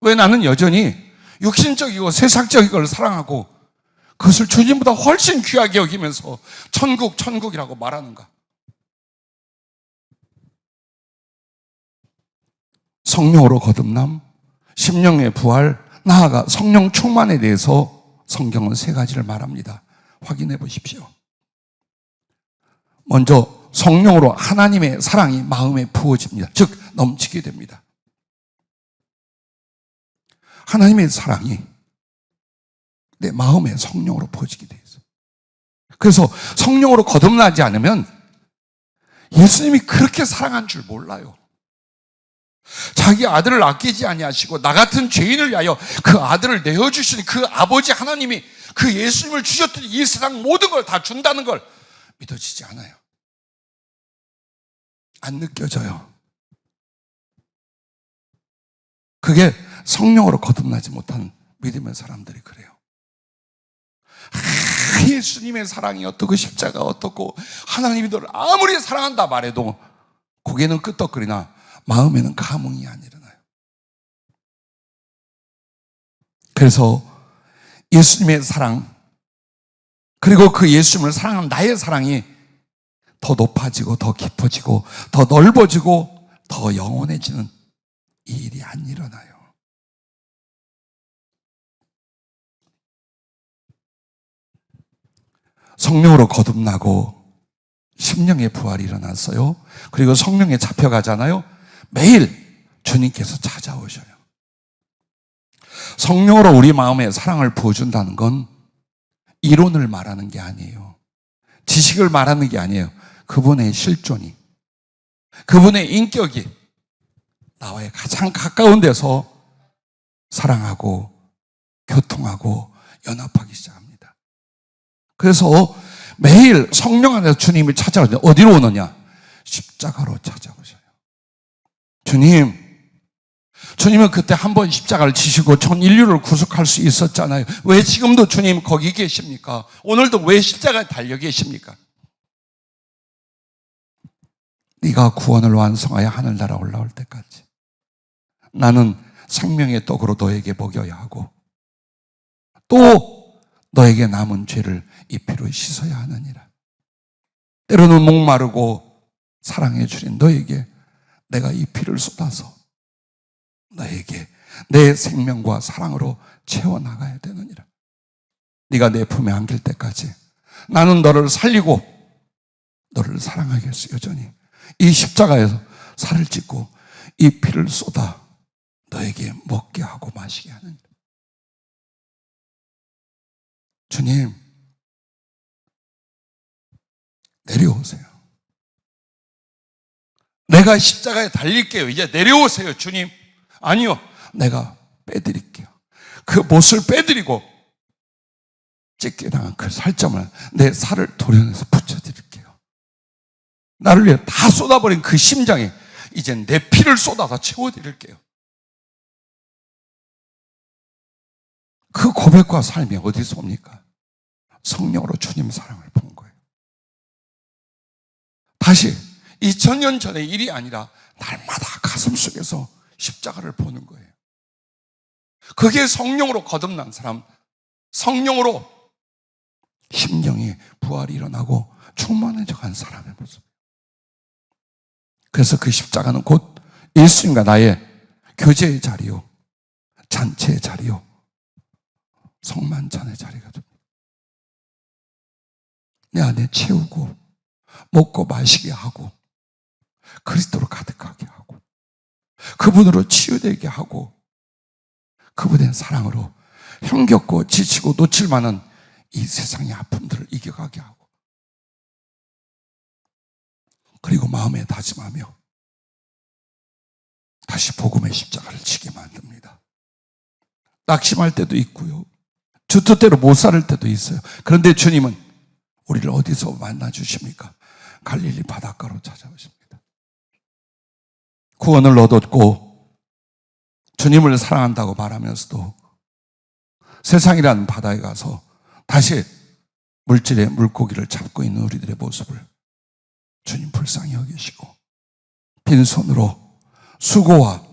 왜 나는 여전히 육신적이고 세상적인 걸 사랑하고 그것을 주님보다 훨씬 귀하게 여기면서 천국이라고 말하는가? 성령으로 거듭남, 심령의 부활, 나아가 성령 충만에 대해서 성경은 세 가지를 말합니다. 확인해 보십시오. 먼저 성령으로 하나님의 사랑이 마음에 부어집니다. 즉 넘치게 됩니다. 하나님의 사랑이 내 마음에 성령으로 부어지게 되어 있어요. 그래서 성령으로 거듭나지 않으면 예수님이 그렇게 사랑한 줄 몰라요. 자기 아들을 아끼지 아니하시고 나 같은 죄인을 위하여 그 아들을 내어주시는 그 아버지 하나님이 그 예수님을 주셨더니 이 세상 모든 걸 다 준다는 걸 믿어지지 않아요. 안 느껴져요. 그게 성령으로 거듭나지 못한 믿음의 사람들이 그래요. 예수님의 사랑이 어떻고 십자가 어떻고 하나님이 너를 아무리 사랑한다 말해도 고개는 끄덕거리나 마음에는 감흥이 안 일어나요. 그래서 예수님의 사랑, 그리고 그 예수님을 사랑하는 나의 사랑이 더 높아지고 더 깊어지고 더 넓어지고 더 영원해지는 이 일이 안 일어나요. 성령으로 거듭나고 심령의 부활이 일어났어요. 그리고 성령에 잡혀가잖아요. 매일 주님께서 찾아오셔요. 성령으로 우리 마음에 사랑을 부어준다는 건 이론을 말하는 게 아니에요. 지식을 말하는 게 아니에요. 그분의 실존이, 그분의 인격이 나와의 가장 가까운 데서 사랑하고 교통하고 연합하기 시작합니다. 그래서 매일 성령 안에서 주님이 찾아오는데 어디로 오느냐? 십자가로 찾아오셔요. 주님은 그때 한 번 십자가를 지시고 전 인류를 구속할 수 있었잖아요. 왜 지금도 주님 거기 계십니까? 오늘도 왜 십자가에 달려 계십니까? 네가 구원을 완성하여 하늘나라 올라올 때까지 나는 생명의 떡으로 너에게 먹여야 하고 또 너에게 남은 죄를 이 피로 씻어야 하느니라. 때로는 목마르고 사랑해 주린 너에게 내가 이 피를 쏟아서 너에게 내 생명과 사랑으로 채워나가야 되느니라. 네가 내 품에 안길 때까지 나는 너를 살리고 너를 사랑하겠어. 여전히 이 십자가에서 살을 찢고 이 피를 쏟아 너에게 먹게 하고 마시게 하느니라. 주님, 내려오세요. 내가 십자가에 달릴게요. 이제 내려오세요, 주님. 아니요, 내가 빼드릴게요. 그 못을 빼드리고 찢게 당한 그 살점을 내 살을 도려내서 붙여드릴게요. 나를 위해 다 쏟아버린 그 심장에 이제 내 피를 쏟아서 채워드릴게요. 그 고백과 삶이 어디서 옵니까? 성령으로 주님 사랑을 본 거예요. 다시 2000년 전의 일이 아니라 날마다 가슴 속에서 십자가를 보는 거예요. 그게 성령으로 거듭난 사람, 성령으로 심령이 부활이 일어나고 충만해져 간 사람의 모습. 그래서 그 십자가는 곧 예수님과 나의 교제의 자리요, 잔치의 자리요, 성만찬의 자리가 됩니다. 내 안에 채우고 먹고 마시게 하고 그리스도로 가득하게 하고 그분으로 치유되게 하고 그분의 사랑으로 힘겹고 지치고 놓칠 만한 이 세상의 아픔들을 이겨가게 하고, 그리고 마음에 다짐하며 다시 복음의 십자가를 지게 만듭니다. 낙심할 때도 있고요, 주 뜻대로 못 살 때도 있어요. 그런데 주님은 우리를 어디서 만나주십니까? 갈릴리 바닷가로 찾아오십니다. 구원을 얻었고 주님을 사랑한다고 말하면서도 세상이라는 바다에 가서 다시 물질의 물고기를 잡고 있는 우리들의 모습을 주님 불쌍히 여기시고, 빈손으로 수고와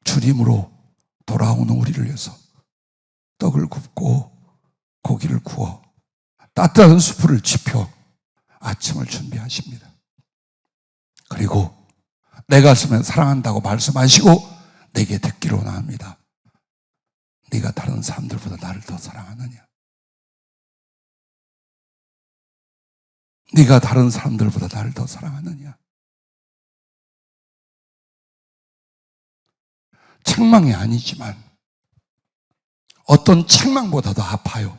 주림으로 돌아오는 우리를 위해서 떡을 굽고 고기를 구워 따뜻한 수프를 지펴 아침을 준비하십니다. 그리고 내 가슴에 사랑한다고 말씀하시고 내게 듣기로 나옵니다. 네가 다른 사람들보다 나를 더 사랑하느냐? 네가 다른 사람들보다 나를 더 사랑하느냐? 책망이 아니지만 어떤 책망보다도 아파요.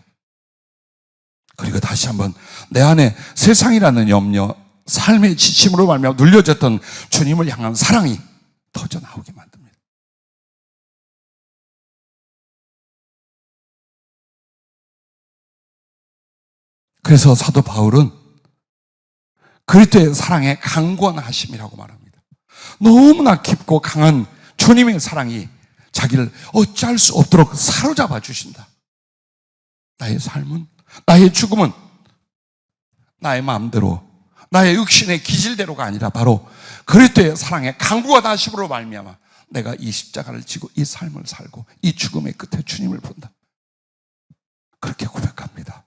그리고 다시 한번 내 안에 세상이라는 염려, 삶의 지침으로 말미암아 눌려졌던 주님을 향한 사랑이 터져나오게 만듭니다. 그래서 사도 바울은 그리스도의 사랑의 강권하심이라고 말합니다. 너무나 깊고 강한 주님의 사랑이 자기를 어찌할 수 없도록 사로잡아 주신다. 나의 삶은, 나의 죽음은 나의 마음대로, 나의 육신의 기질대로가 아니라 바로 그리스도의 사랑의 강구하심으로 말미암아 내가 이 십자가를 지고 이 삶을 살고 이 죽음의 끝에 주님을 본다. 그렇게 고백합니다.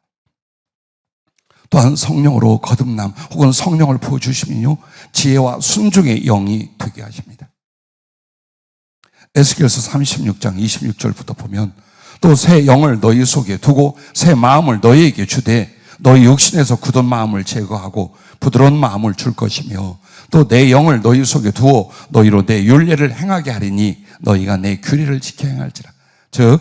또한 성령으로 거듭남 혹은 성령을 부어주시면요, 지혜와 순종의 영이 되게 하십니다. 에스겔서 36장 26절부터 보면 또 새 영을 너희 속에 두고 새 마음을 너희에게 주되 너희 육신에서 굳은 마음을 제거하고 부드러운 마음을 줄 것이며 또 내 영을 너희 속에 두어 너희로 내 율례를 행하게 하리니 너희가 내 규례를 지켜 행할지라. 즉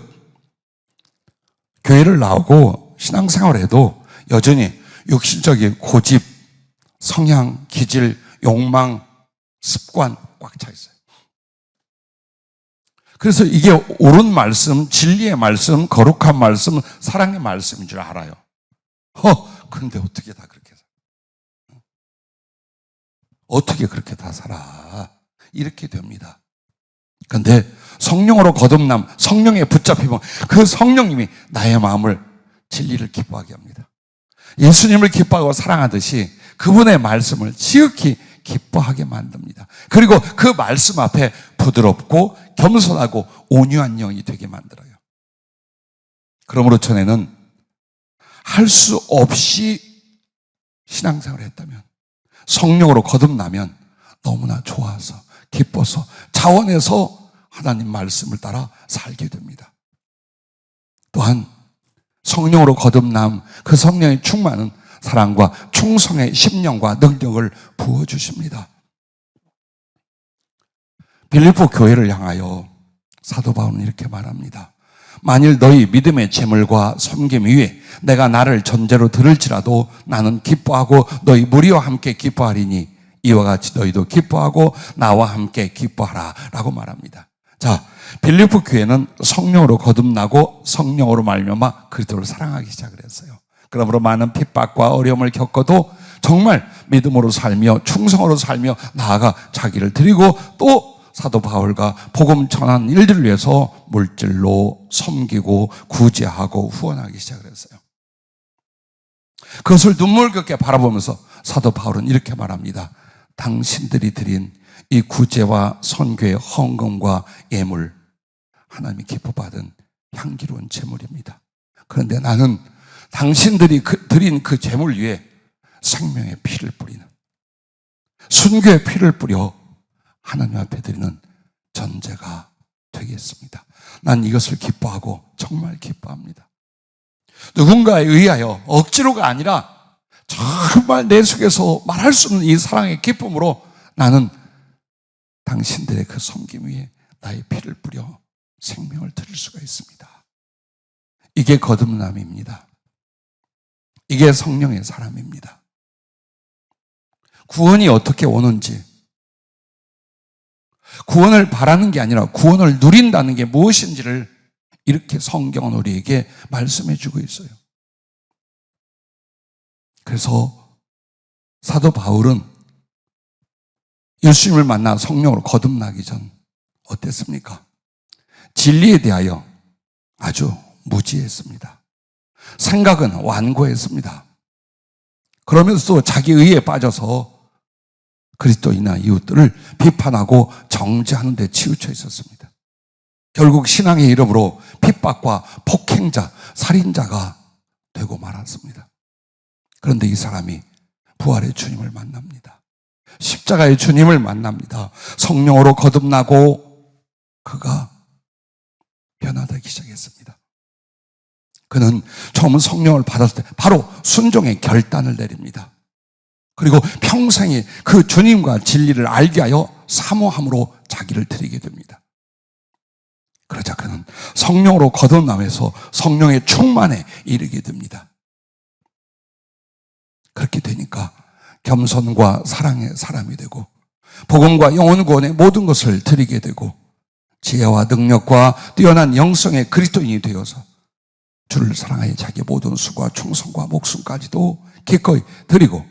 교회를 나오고 신앙생활을 해도 여전히 육신적인 고집, 성향, 기질, 욕망, 습관 꽉 차 있어요. 그래서 이게 옳은 말씀, 진리의 말씀, 거룩한 말씀, 사랑의 말씀인 줄 알아요. 그런데 어떻게 다 그렇게 살아? 어떻게 그렇게 다 살아? 이렇게 됩니다. 그런데 성령으로 거듭남, 성령에 붙잡히면 그 성령님이 나의 마음을 진리를 기뻐하게 합니다. 예수님을 기뻐하고 사랑하듯이 그분의 말씀을 지극히 기뻐하게 만듭니다. 그리고 그 말씀 앞에 부드럽고 겸손하고 온유한 영이 되게 만들어요. 그러므로 전에는 할 수 없이 신앙생활을 했다면 성령으로 거듭나면 너무나 좋아서 기뻐서 자원해서 하나님 말씀을 따라 살게 됩니다. 또한 성령으로 거듭남, 그 성령의 충만은 사랑과 충성의 심령과 능력을 부어주십니다. 빌립보 교회를 향하여 사도 바울은 이렇게 말합니다. 만일 너희 믿음의 재물과 섬김 위에 내가 나를 전제로 들을지라도 나는 기뻐하고 너희 무리와 함께 기뻐하리니 이와 같이 너희도 기뻐하고 나와 함께 기뻐하라 라고 말합니다. 자, 빌립보 교회는 성령으로 거듭나고 성령으로 말미암아 그리스도를 사랑하기 시작을 했어요. 그러므로 많은 핍박과 어려움을 겪어도 정말 믿음으로 살며 충성으로 살며 나아가 자기를 드리고 또 사도 바울과 복음 전한 일들을 위해서 물질로 섬기고 구제하고 후원하기 시작을 했어요. 그것을 눈물겹게 바라보면서 사도 바울은 이렇게 말합니다. 당신들이 드린 이 구제와 선교의 헌금과 예물, 하나님이 기뻐받은 향기로운 제물입니다. 그런데 나는 당신들이 드린 그 제물 위에 생명의 피를 뿌리는, 순교의 피를 뿌려 하나님 앞에 드리는 전제가 되겠습니다. 난 이것을 기뻐하고 정말 기뻐합니다. 누군가에 의하여 억지로가 아니라 정말 내 속에서 말할 수 없는 이 사랑의 기쁨으로 나는 당신들의 그 섬김 위에 나의 피를 뿌려 생명을 드릴 수가 있습니다. 이게 거듭남입니다. 이게 성령의 사람입니다. 구원이 어떻게 오는지, 구원을 바라는 게 아니라 구원을 누린다는 게 무엇인지를 이렇게 성경은 우리에게 말씀해 주고 있어요. 그래서 사도 바울은 예수님을 만나 성령으로 거듭나기 전 어땠습니까? 진리에 대하여 아주 무지했습니다. 생각은 완고했습니다. 그러면서도 자기 의에 빠져서 그리스도인이나 이웃들을 비판하고 정죄하는 데 치우쳐 있었습니다. 결국 신앙의 이름으로 핍박과 폭행자, 살인자가 되고 말았습니다. 그런데 이 사람이 부활의 주님을 만납니다. 십자가의 주님을 만납니다. 성령으로 거듭나고 그가 변화되기 시작했습니다. 그는 처음 성령을 받았을 때 바로 순종의 결단을 내립니다. 그리고 평생에 그 주님과 진리를 알게 하여 사모함으로 자기를 드리게 됩니다. 그러자 그는 성령으로 거듭나면서 성령의 충만에 이르게 됩니다. 그렇게 되니까 겸손과 사랑의 사람이 되고 복음과 영혼 구원의 모든 것을 드리게 되고 지혜와 능력과 뛰어난 영성의 그리스도인이 되어서 주를 사랑하여 자기 모든 수고와 충성과 목숨까지도 기꺼이 드리고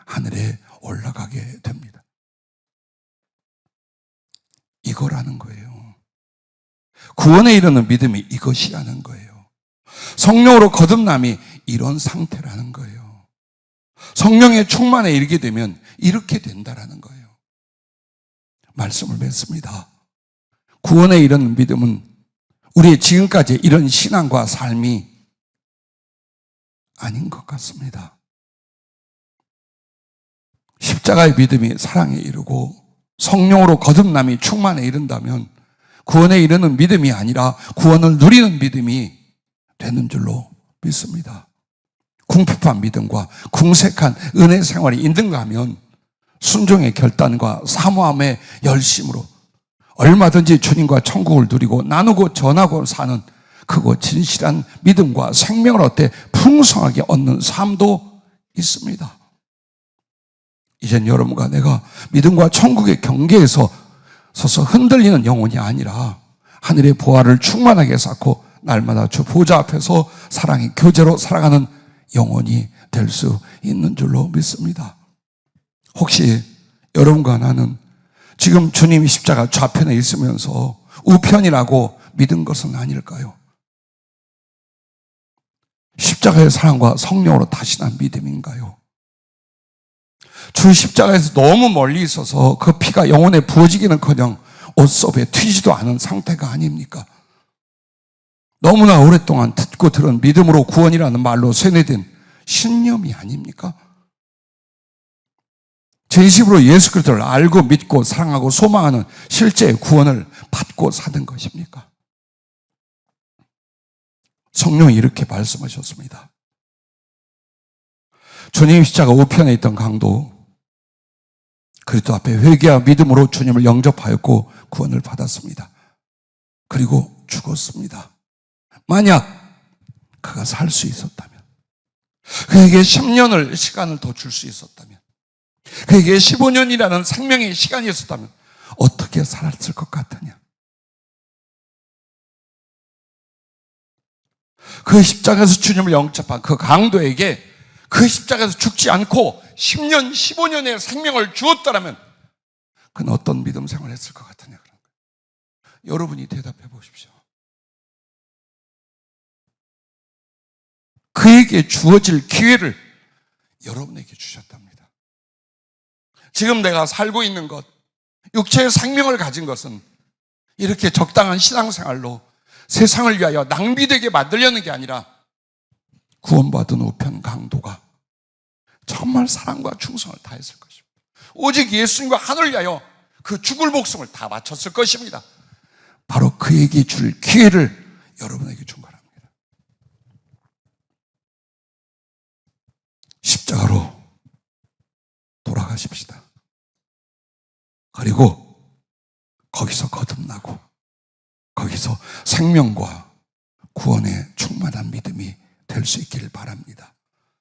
하늘에 올라가게 됩니다. 이거라는 거예요. 구원에 이르는 믿음이 이것이라는 거예요. 성령으로 거듭남이 이런 상태라는 거예요. 성령의 충만에 이르게 되면 이렇게 된다라는 거예요. 말씀을 맺습니다. 구원에 이르는 믿음은 우리의 지금까지 이런 신앙과 삶이 아닌 것 같습니다. 십자가의 믿음이 사랑에 이르고 성령으로 거듭남이 충만에 이른다면 구원에 이르는 믿음이 아니라 구원을 누리는 믿음이 되는 줄로 믿습니다. 궁핍한 믿음과 궁색한 은혜 생활이 있는가 하면 순종의 결단과 사모함의 열심으로 얼마든지 주님과 천국을 누리고 나누고 전하고 사는 크고 진실한 믿음과 생명을 얻되 풍성하게 얻는 삶도 있습니다. 이젠 여러분과 내가 믿음과 천국의 경계에서 서서 흔들리는 영혼이 아니라 하늘의 보화를 충만하게 쌓고 날마다 주 보좌 앞에서 사랑의 교제로 살아가는 영혼이 될 수 있는 줄로 믿습니다. 혹시 여러분과 나는 지금 주님이 십자가 좌편에 있으면서 우편이라고 믿은 것은 아닐까요? 십자가의 사랑과 성령으로 다시난 믿음인가요? 주 십자가에서 너무 멀리 있어서 그 피가 영혼에 부어지기는커녕 옷섭에 튀지도 않은 상태가 아닙니까? 너무나 오랫동안 듣고 들은 믿음으로 구원이라는 말로 세뇌된 신념이 아닙니까? 진심으로 예수 그리스도를 알고 믿고 사랑하고 소망하는 실제의 구원을 받고 사는 것입니까? 성령이 이렇게 말씀하셨습니다. 주님 십자가 우편에 있던 강도 그리스도 앞에 회개와 믿음으로 주님을 영접하였고 구원을 받았습니다. 그리고 죽었습니다. 만약 그가 살 수 있었다면, 그에게 10년을 시간을 더 줄 수 있었다면, 그에게 15년이라는 생명의 시간이 있었다면 어떻게 살았을 것 같으냐? 그 십자가에서 주님을 영접한 그 강도에게 그 십자가에서 죽지 않고 10년, 15년의 생명을 주었다면 그는 어떤 믿음 생활을 했을 것 같으냐? 여러분이 대답해 보십시오. 그에게 주어질 기회를 여러분에게 주셨답니다. 지금 내가 살고 있는 것, 육체의 생명을 가진 것은 이렇게 적당한 신앙생활로 세상을 위하여 낭비되게 만들려는 게 아니라 구원받은 우편 강도가 정말 사랑과 충성을 다했을 것입니다. 오직 예수님과 하늘을 위하여 그 죽을 목숨을 다 바쳤을 것입니다. 바로 그에게 줄 기회를 여러분에게 준 거랍니다. 십자가로 돌아가십시다. 그리고 거기서 거듭나고 거기서 생명과 구원의 충만한 믿음이 될 수 있기를 바랍니다.